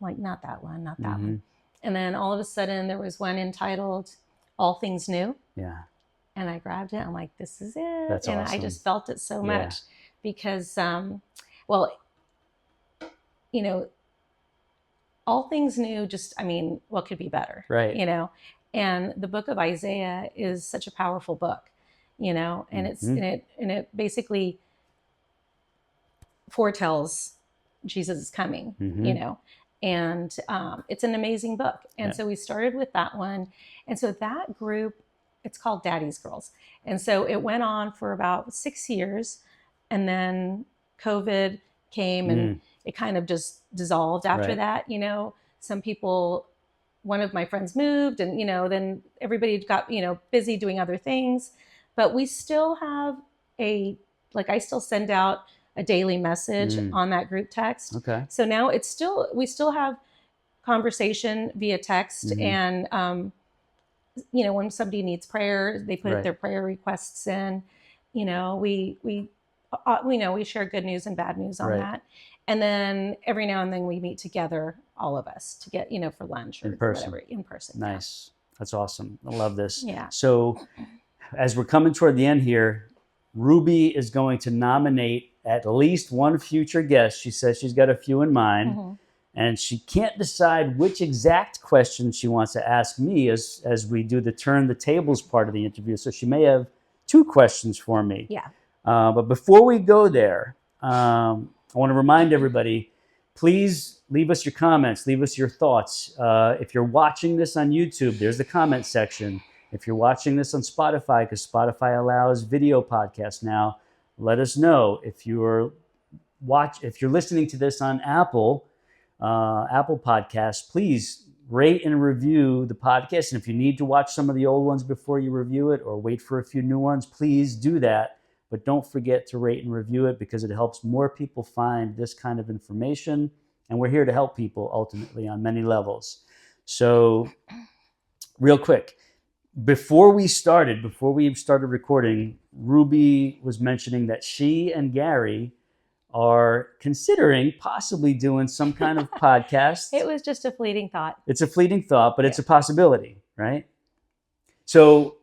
I'm like, not that one, not that one. And then all of a sudden there was one entitled All Things New. Yeah. And I grabbed it. I'm like, this is it. That's and awesome. I just felt it so much because, all things new, what could be better? Right. And the book of Isaiah is such a powerful book, and it basically foretells Jesus is coming, and it's an amazing book. And so we started with that one. And so that group, it's called Daddy's Girls. And so it went on for about 6 years. And then COVID came and it kind of just dissolved after that. Some people, one of my friends moved, and, then everybody got, busy doing other things. But we still have I still send out a daily message on that group text. Okay. So now we still have conversation via text. And, when somebody needs prayer, they put their prayer requests in. We share good news and bad news on that. And then every now and then we meet together, all of us, to get, for lunch or whatever, in person. Nice. That's awesome. I love this. Yeah. So as we're coming toward the end here, Ruby is going to nominate at least one future guest. She says she's got a few in mind. And she can't decide which exact question she wants to ask me as we do the turn the tables part of the interview. So she may have 2 questions for me. Yeah. But before we go there, I want to remind everybody, please leave us your comments, leave us your thoughts. If you're watching this on YouTube, there's the comment section. If you're watching this on Spotify, because Spotify allows video podcasts now, let us know. If you're if you're listening to this on Apple Podcasts, please rate and review the podcast. And if you need to watch some of the old ones before you review it or wait for a few new ones, please do that. But don't forget to rate and review it because it helps more people find this kind of information. And we're here to help people ultimately on many levels. So real quick, before we started recording, Ruby was mentioning that she and Gary are considering possibly doing some kind of podcast. It was just a fleeting thought. It's a fleeting thought, but it's a possibility, right? So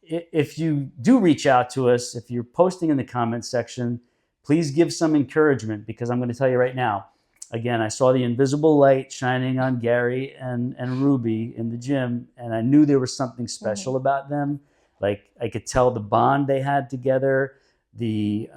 if you do reach out to us, if you're posting in the comments section, please give some encouragement because I'm going to tell you right now, again, I saw the invisible light shining on Gary and Ruby in the gym, and I knew there was something special about them. Like I could tell the bond they had together, the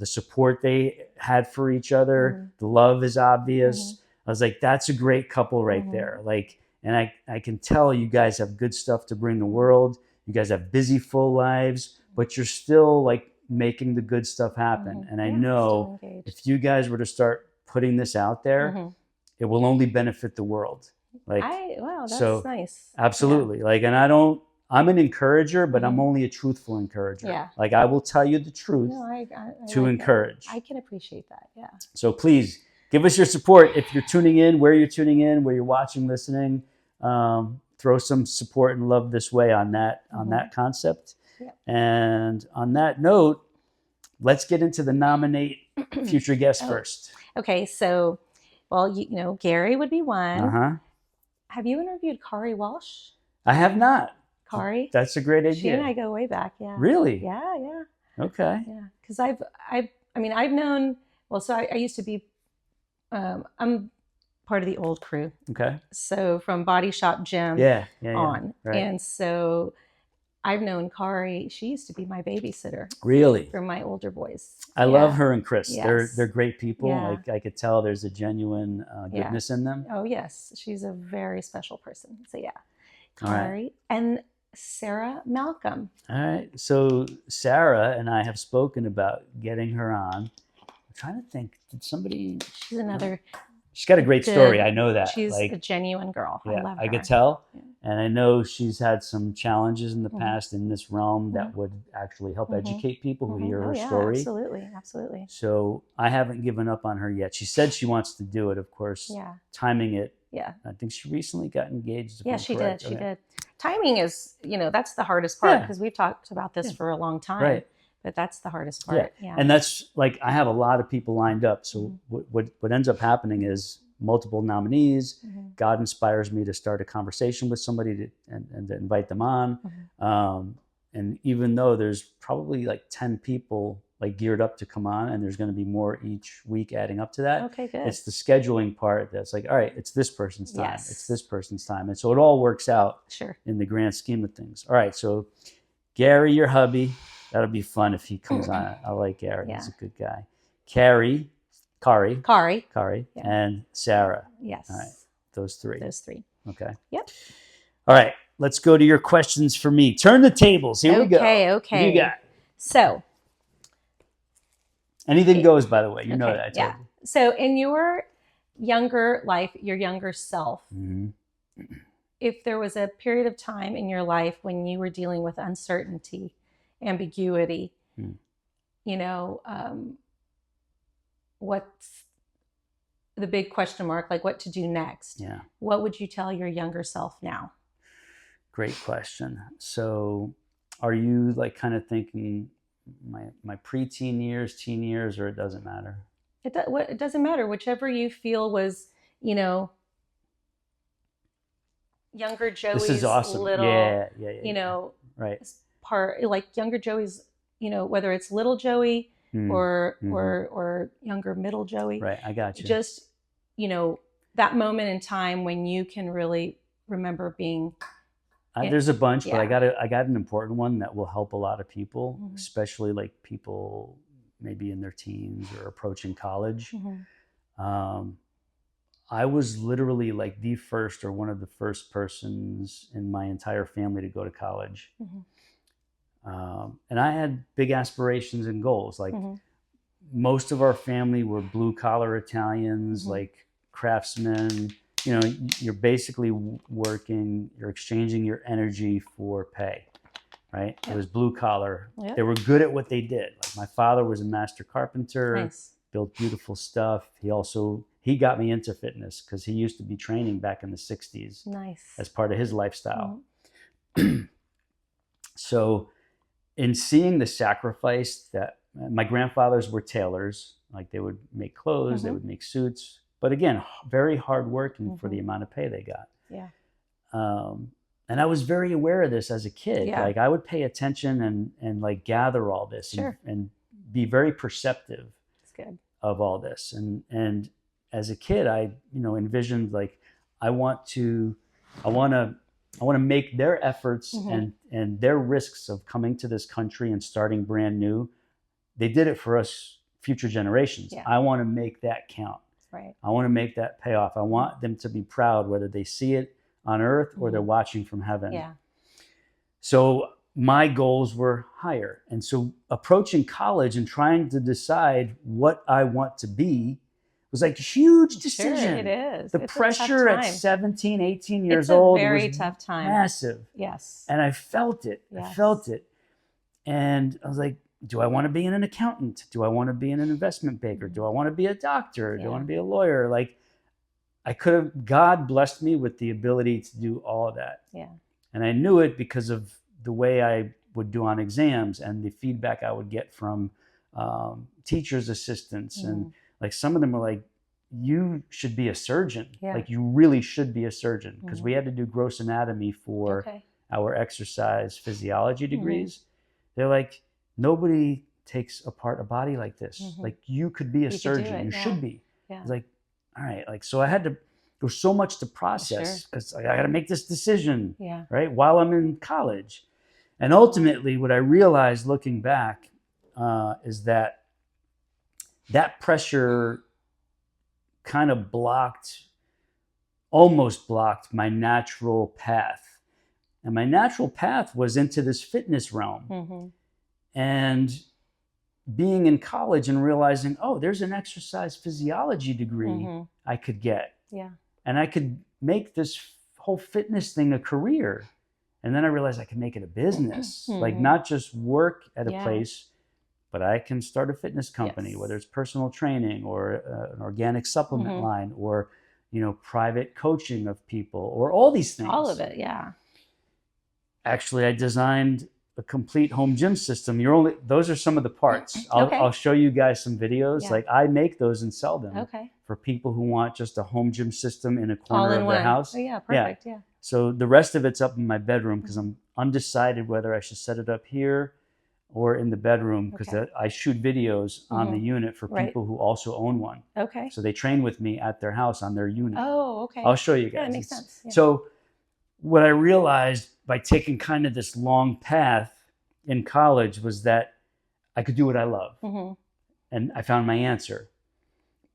support they had for each other, the love is obvious. I was like, that's a great couple right there. Like, and I can tell you guys have good stuff to bring the world. You guys have busy, full lives, but you're still like making the good stuff happen. And I know if you guys were to start putting this out there, it will only benefit the world. Like, wow, that's so, nice. Absolutely. Yeah. Like, and I'm an encourager, but I'm only a truthful encourager. Yeah. Like I will tell you the truth to encourage. I can appreciate that. Yeah. So please give us your support. If you're tuning in, where you're watching, listening, throw some support and love this way on that concept. Yeah. And on that note, let's get into the nominate future guest first. Okay. So, well, you know, Gary would be one. Have you interviewed Kari Walsh? I have not. Kari? That's a great idea. She and I go way back. Yeah. Really? Yeah. Yeah. Okay. Yeah. Because I've known, well, so I used to be, I'm part of the old crew. Okay. So from Body Shop Gym on. Right. And so I've known Kari. She used to be my babysitter. Really? For my older boys. I love her and Chris. Yes. They're great people. Yeah. Like I could tell there's a genuine goodness in them. Oh, yes. She's a very special person. So yeah. All right. Kari and Sarah Malcolm. All right. So Sarah and I have spoken about getting her on. I'm trying to think. Did somebody? She's another. She's got a great story. I know that. She's a genuine girl. Yeah, I love her. I could tell. Yeah. And I know she's had some challenges in the past in this realm that would actually help educate people who hear her story. Absolutely. Absolutely. So I haven't given up on her yet. She said she wants to do it, of course. Yeah. Timing it. Yeah. I think she recently got engaged. Yeah, she did. She did. Timing is, that's the hardest part because we've talked about this for a long time. Right. But that's the hardest part. Yeah. And that's like, I have a lot of people lined up. So what ends up happening is multiple nominees. God inspires me to start a conversation with somebody and to invite them on. And even though there's probably like 10 people like geared up to come on, and there's going to be more each week adding up to that. Okay, good. It's the scheduling part that's like, all right, it's this person's time. Yes. It's this person's time. And so it all works out in the grand scheme of things. All right. So Gary, your hubby, that'll be fun if he comes on. I like Gary. Yeah. He's a good guy. Kari, and Sarah. Yes. All right. Those three. Okay. Yep. All right. Let's go to your questions for me. Turn the tables. Here we go. Okay. What do you got? So. Anything goes, by the way. You know that. I told you. So in your younger life, your younger self, if there was a period of time in your life when you were dealing with uncertainty, ambiguity, what's the big question mark, like what to do next? Yeah. What would you tell your younger self now? Great question. So are you like kind of thinking my preteen years, teen years, or it doesn't matter? It doesn't matter. Whichever you feel was, younger Joey's this is awesome. little, right. part, like younger Joey's, whether it's little Joey or younger middle Joey. Right. I got you. Just, that moment in time when you can really remember being. There's a bunch, but I got an important one that will help a lot of people, especially like people maybe in their teens or approaching college. I was literally like the first or one of the first persons in my entire family to go to college. And I had big aspirations and goals. Like most of our family were blue collar Italians, like craftsmen. You know, you're basically working, you're exchanging your energy for pay, right? It was blue collar. They were good at what they did. Like my father was a master carpenter, built beautiful stuff. He got me into fitness because he used to be training back in the 60s as part of his lifestyle. So in seeing the sacrifice that my grandfathers were tailors, like they would make clothes, they would make suits, but again, very hard working for the amount of pay they got. And I was very aware of this as a kid. Like I would pay attention and like gather all this and be very perceptive of all this. And as a kid, I envisioned like I want to make their efforts and their risks of coming to this country and starting brand new. They did it for us future generations. I want to make that count. I want to make that pay off. I want them to be proud, whether they see it on earth or they're watching from heaven. So my goals were higher. And so approaching college and trying to decide what I want to be was like a huge decision. It is. The pressure at 17, 18 years old was very tough time. Massive. And I felt it. I felt it. And I was like, do I want to be an accountant? Do I want to be an investment banker? Do I want to be a doctor? Do I want to be a lawyer? Like God blessed me with the ability to do all of that. And I knew it because of the way I would do on exams and the feedback I would get from teachers' assistants. And like some of them were like, you should be a surgeon. Like you really should be a surgeon, because we had to do gross anatomy for our exercise physiology degrees. They're like, nobody takes apart a body like this. Like you could be a surgeon. You should be. I was like, all right. Like, so there was so much to process because I got to make this decision, right, while I'm in college. And ultimately what I realized looking back is that pressure kind of almost blocked my natural path. And my natural path was into this fitness realm. And being in college and realizing, oh, there's an exercise physiology degree I could get. And I could make this whole fitness thing a career. And then I realized I could make it a business, like not just work at a place, but I can start a fitness company, whether it's personal training or an organic supplement line or, private coaching of people or all these things. All of it. Actually, I designed a complete home gym system. Those are some of the parts. I'll show you guys some videos. Like I make those and sell them for people who want just a home gym system in a corner of their house. Perfect. So the rest of it's up in my bedroom because I'm undecided whether I should set it up here or in the bedroom, because I shoot videos on the unit for people who also own one. So they train with me at their house on their unit. I'll show you guys. That makes sense. So what I realized by taking kind of this long path in college was that I could do what I love. And I found my answer.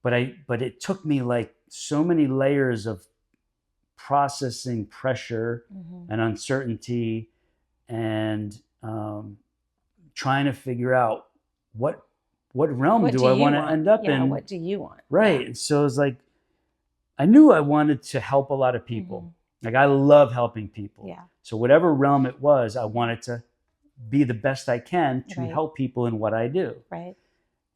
But it took me like so many layers of processing pressure and uncertainty and trying to figure out what realm do I want to end up in? What do you want? Right. And so it's like, I knew I wanted to help a lot of people. Like I love helping people. So whatever realm it was, I wanted to be the best I can to help people in what I do.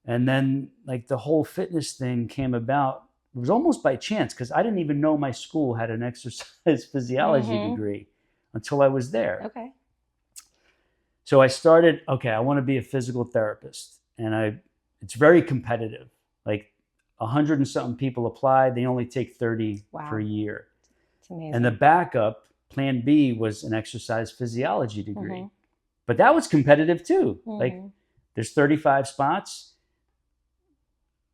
And then like the whole fitness thing came about. It was almost by chance because I didn't even know my school had an exercise physiology degree until I was there. So I started, I want to be a physical therapist. And it's very competitive. Like 100 and something people apply. They only take 30 per year. It's amazing. And the backup, plan B, was an exercise physiology degree. But that was competitive too. Like there's 35 spots,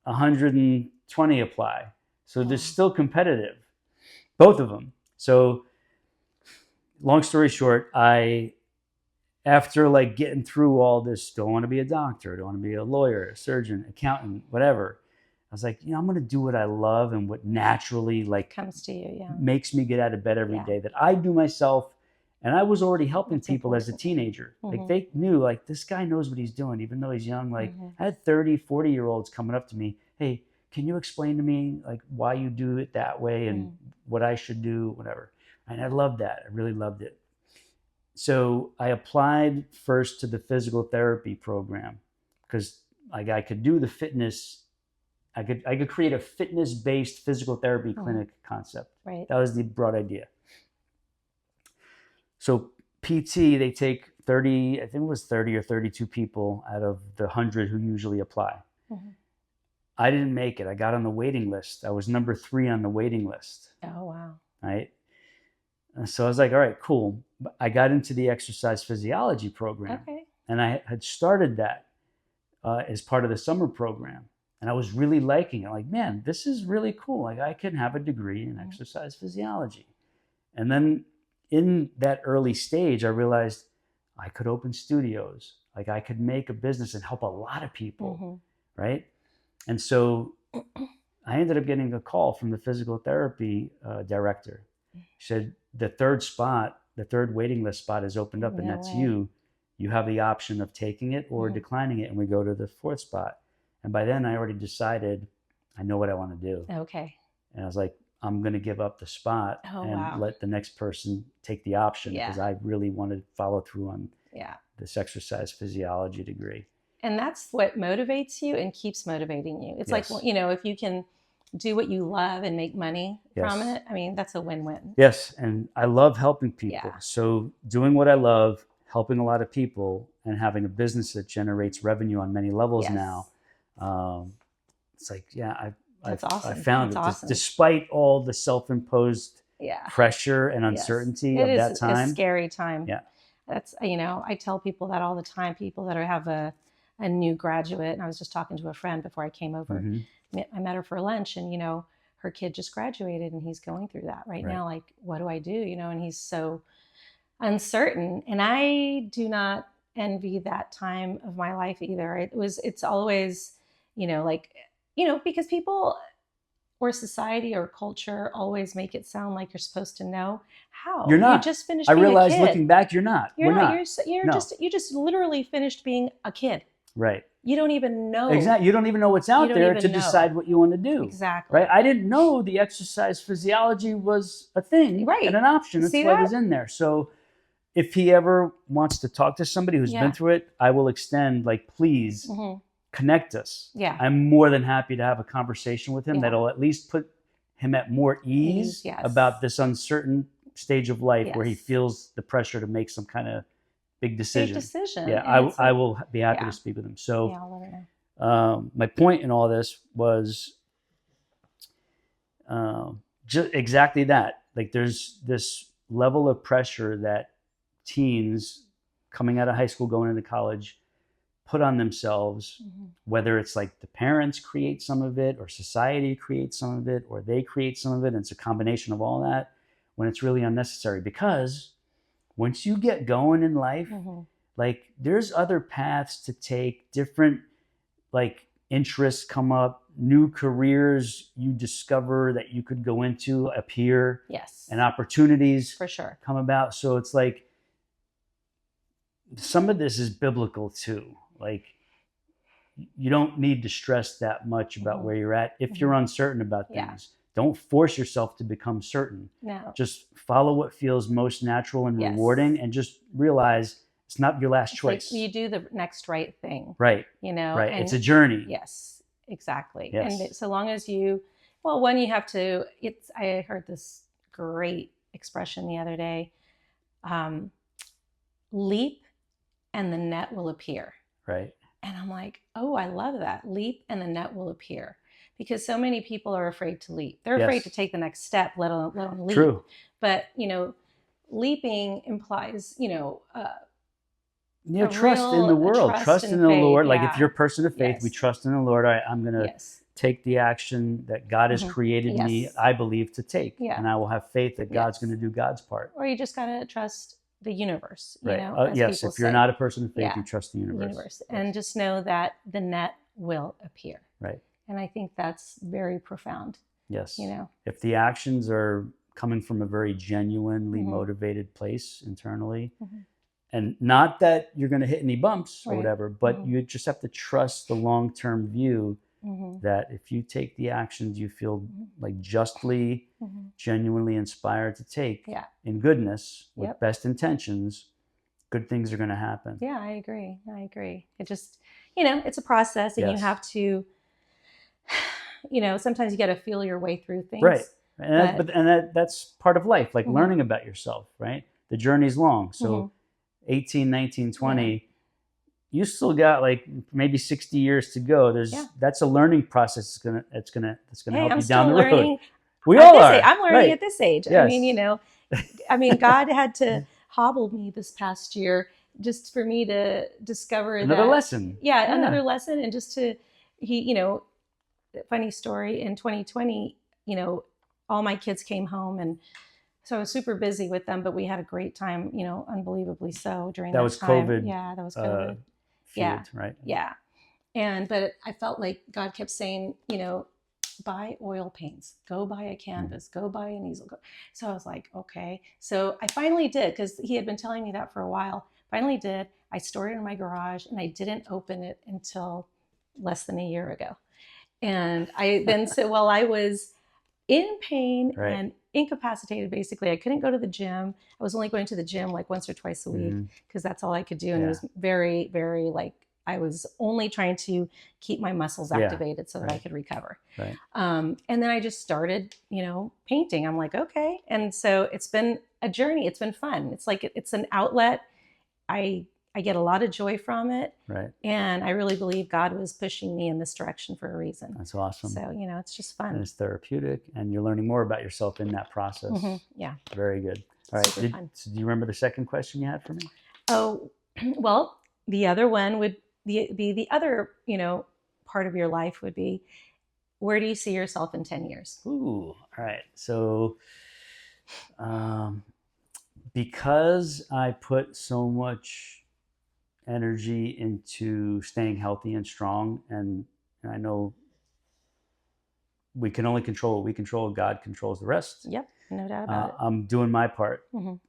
120 apply. So they're still competitive, both of them. So long story short, after like getting through all this, don't want to be a doctor, don't want to be a lawyer, a surgeon, accountant, whatever. I was like, I'm going to do what I love and what naturally like comes to you, makes me get out of bed every day that I do myself And I was already helping That's people as a important. teenager. Like Mhm. they knew, like, this guy knows what he's doing, even though he's young. Like Mhm. I had 30, 40-year-olds coming up to me, hey, can you explain to me like why you do it that way and what I should do, whatever. And I loved that. I really loved it. So I applied first to the physical therapy program because like I could do the fitness. I could create a fitness-based physical therapy clinic concept. Right. That was the broad idea. So PT, they take 30, I think it was 30 or 32 people out of the 100 who usually apply. Mhm. I didn't make it. I got on the waiting list. I was number 3 on the waiting list. Oh, wow. Right. And so I was like, all right, cool. I got into the exercise physiology program. Okay. And I had started that as part of the summer program. And I was really liking it. Like, man, this is really cool. Like I can have a degree in exercise physiology. And then in that early stage, I realized I could open studios. Like I could make a business and help a lot of people. Right. And so I ended up getting a call from the physical therapy director. She said, the third waiting list spot is opened up, and that's you. You have the option of taking it or declining it. And we go to the 4th spot. And by then I already decided I know what I want to do. Okay. And I was like, I'm going to give up the spot and let the next person take the option because I really wanted to follow through on this exercise physiology degree. And that's what motivates you and keeps motivating you. It's like, you know, if you can do what you love and make money from it, I mean, that's a win-win. Yes. And I love helping people. So doing what I love, helping a lot of people, and having a business that generates revenue on many levels now. It's like, that's awesome. I found it. Awesome. Despite all the self-imposed pressure and uncertainty of that time. It's a scary time. Yeah. That's, you know, I tell people that all the time, people that have a new graduate. And I was just talking to a friend before I came over. I met her for lunch, and, you know, her kid just graduated and he's going through that right now. Like, what do I do? You know, and he's so uncertain. And I do not envy that time of my life either. It's always, you know, like, you know, because people or society or culture always make it sound like you're supposed to know how. You're not. You just finished I being realized a kid. looking back, you're not. You're We're not. not. You just literally finished being a kid. Right. You don't even know. Exactly. You don't even know what's out there to decide what you want to do. Exactly. Right. I didn't know the exercise physiology was a thing and an option. That's why it was in there. So if he ever wants to talk to somebody who's been through it, I will extend, like, please connect us. Yeah. I'm more than happy to have a conversation with him that'll at least put him at more ease about this uncertain stage of life where he feels the pressure to make some kind of big decision. Yeah, I will be happy to speak with him. So I'll let her know. My point in all this was just exactly that. Like, there's this level of pressure that teens coming out of high school, going into college, put on themselves, whether it's like the parents create some of it or society creates some of it or they create some of it. And it's a combination of all that, when it's really unnecessary. Because once you get going in life, like, there's other paths to take, different, like, interests come up, new careers you discover that you could go into appear. Yes. And opportunities for sure come about. So it's like, some of this is biblical too. Like, you don't need to stress that much about where you're at if you're uncertain about things. Don't force yourself to become certain. No. Just follow what feels most natural and rewarding, and just realize it's not your last choice. Like, you do the next right thing. Right. You know. Right. And it's a journey. Yes. Exactly. Yes. And so long as you, well, one, you have to. I heard this great expression the other day. Leap, and the net will appear. Right. And I'm like, oh, I love that. Leap and the net will appear. Because so many people are afraid to leap. They're afraid to take the next step, let alone leap. True. But, you know, leaping implies, you know, trust in the world, trust in the faith. Lord. Like, if you're a person of faith, we trust in the Lord. All right, I'm going to take the action that God has created me, I believe, to take. And I will have faith that God's going to do God's part. Or you just got to trust the universe, you right. know. Yes, if you're not a person of faith, you trust the universe. Yes. And just know that the net will appear. Right. And I think that's very profound. Yes. You know, if the actions are coming from a very genuinely motivated place internally. Mm-hmm. And not that you're going to hit any bumps or Right. whatever, but you just have to trust the long-term view that if you take the actions you feel like justly, genuinely inspired to take in goodness with best intentions, good things are going to happen. Yeah, I agree. It just, it's a process, and you have to, sometimes you got to feel your way through things. Right. And that's part of life, like learning about yourself, right? The journey's long. So 18, 19, 20, you still got like maybe 60 years to go. That's a learning process. It's gonna help you down the road. We all are. I'm learning at this age. Yes. I mean, God had to hobble me this past year just for me to discover another lesson. Yeah, another lesson, and just to funny story, in 2020, all my kids came home, and so I was super busy with them, but we had a great time, unbelievably so during that time. Was COVID. Yeah, that was COVID. Right. Yeah. But I felt like God kept saying, buy oil paints, go buy a canvas, go buy an easel. So I was like, okay. So I finally did, because he had been telling me that for a while. Finally did. I stored it in my garage, and I didn't open it until less than a year ago. And I then said, while I was in pain and incapacitated, basically, I couldn't go to the gym. I was only going to the gym like once or twice a week, because that's all I could do. And it was very, very I was only trying to keep my muscles activated so that I could recover. Right. And then I just started, painting. I'm like, okay. And so it's been a journey. It's been fun. It's like, it's an outlet. I get a lot of joy from it. Right. And I really believe God was pushing me in this direction for a reason. That's awesome. So, it's just fun. And it's therapeutic, and you're learning more about yourself in that process. Yeah. Very good. All right. So do you remember the second question you had for me? Oh, well, the other one would be the other, part of your life would be, where do you see yourself in 10 years? Ooh, all right. So, because I put so much energy into staying healthy and strong, and I know we can only control what we control. God controls the rest. Yep, no doubt about it. I'm doing my part, and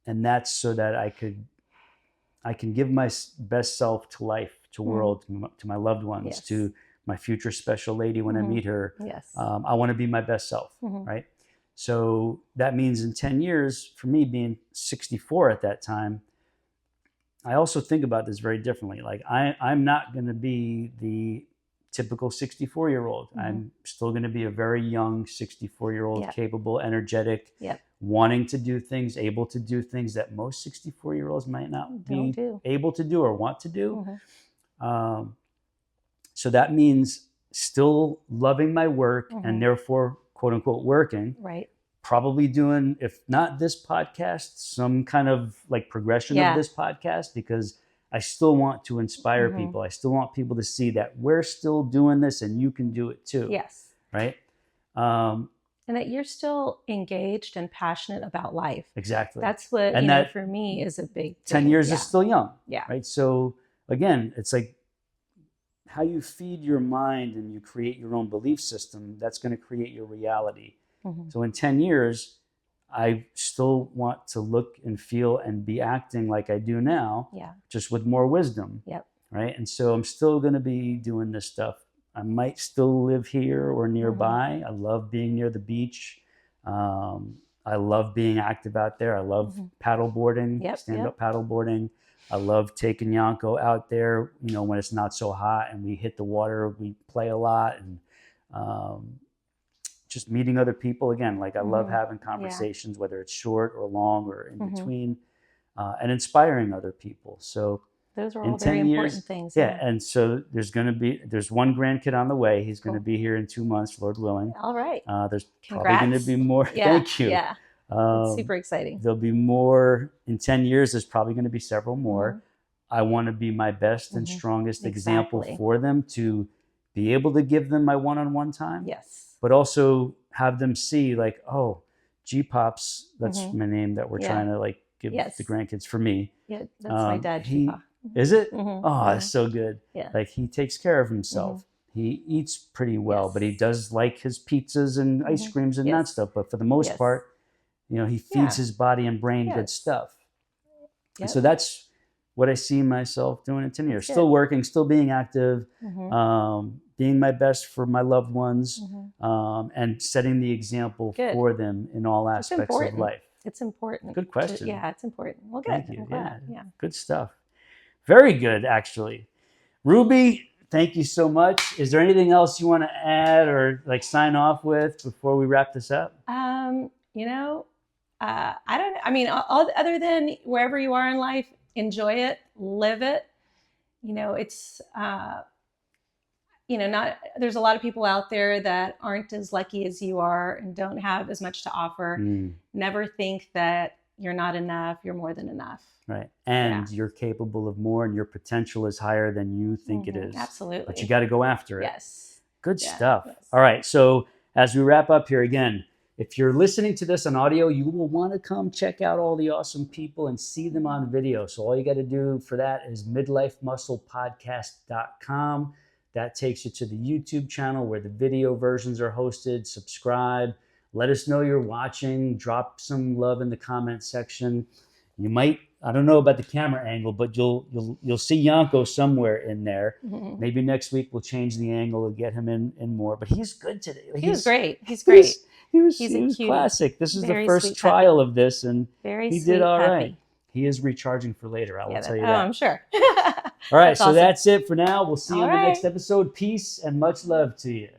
that's so that I can give my best self to life, to world, to my loved ones, to my future special lady when I meet her. Yes. I want to be my best self, right? So that means in 10 years, for me being 64 at that time, I also think about this very differently. Like I'm not going to be the typical 64-year-old. I'm still going to be a very young 64-year-old, capable, energetic, wanting to do things, able to do things that most 64-year-olds might not be able to do or want to do. So that means still loving my work and therefore, quote unquote, working. Right. Probably doing, if not this podcast, some kind of like progression of this podcast, because I still want to inspire people. I still want people to see that we're still doing this and you can do it too. Yes. Right. And that you're still engaged and passionate about life. Exactly. That's what, and that, for me, is a big thing. 10 years is still young. Yeah. Right. So again, it's like how you feed your mind and you create your own belief system, that's going to create your reality. So in 10 years, I still want to look and feel and be acting like I do now, just with more wisdom. Yep. Right. And so I'm still going to be doing this stuff. I might still live here or nearby. I love being near the beach. I love being active out there. I love paddle boarding, stand-up paddle boarding. I love taking Yanko out there, when it's not so hot and we hit the water, we play a lot, and just meeting other people. Again, like I love having conversations, whether it's short or long or in between, and inspiring other people. So those are all very important things. Yeah. And so there's one grandkid on the way. He's going to be here in 2 months, Lord willing. All right. There's probably going to be more. Thank you. Yeah. It's super exciting. There'll be more in 10 years. There's probably going to be several more. I want to be my best and strongest example for them, to be able to give them my one-on-one time. Yes. But also have them see like, oh, G-Pops, that's my name that we're trying to like give the grandkids for me. Yeah, that's my dad, G-Pop. Is it? Oh, that's so good. Yeah. Like he takes care of himself. He eats pretty well, Yes. but he does like his pizzas and ice creams and that Yes. stuff. But for the most Yes. part, he feeds Yeah. his body and brain good Yes. stuff. Yep. So that's what I see myself doing in 10 years. That's Still good. working, still being active, Mhm. being my best for my loved ones, Mhm. and setting the example Good. for them in all It's aspects of important. life. It's important. Good question. Yeah, it's important. Well, good. Thank you. I'm glad. Yeah. Good stuff. Very good, actually. Ruby, thank you so much. Is there anything else you want to add or like sign off with before we wrap this up? I don't. I mean, other than wherever you are in life, enjoy it, live it. It's not. There's a lot of people out there that aren't as lucky as you are and don't have as much to offer. Never think that you're not enough. You're more than enough. Right. And you're capable of more, and your potential is higher than you think it is. Absolutely. But you got to go after it. Yes. Good Yeah, stuff. yes. All right. So as we wrap up here again, if you're listening to this on audio, you will want to come check out all the awesome people and see them on video. So all you got to do for that is midlifemusclepodcast.com. That takes you to the YouTube channel where the video versions are hosted. Subscribe. Let us know you're watching. Drop some love in the comment section. You might, I don't know about the camera angle, but you'll see Yanko somewhere in there. Maybe next week we'll change the angle and get him in more. But he's good today. He was great. He's great. He was cutie. classic. This is the Very first sweet trial of this, and Very he sweet did all puppy. right. He is recharging for later. I will tell you that. I'm sure. All right, That's so awesome. that's it for now. We'll see you All in the right. next episode. Peace and much love to you.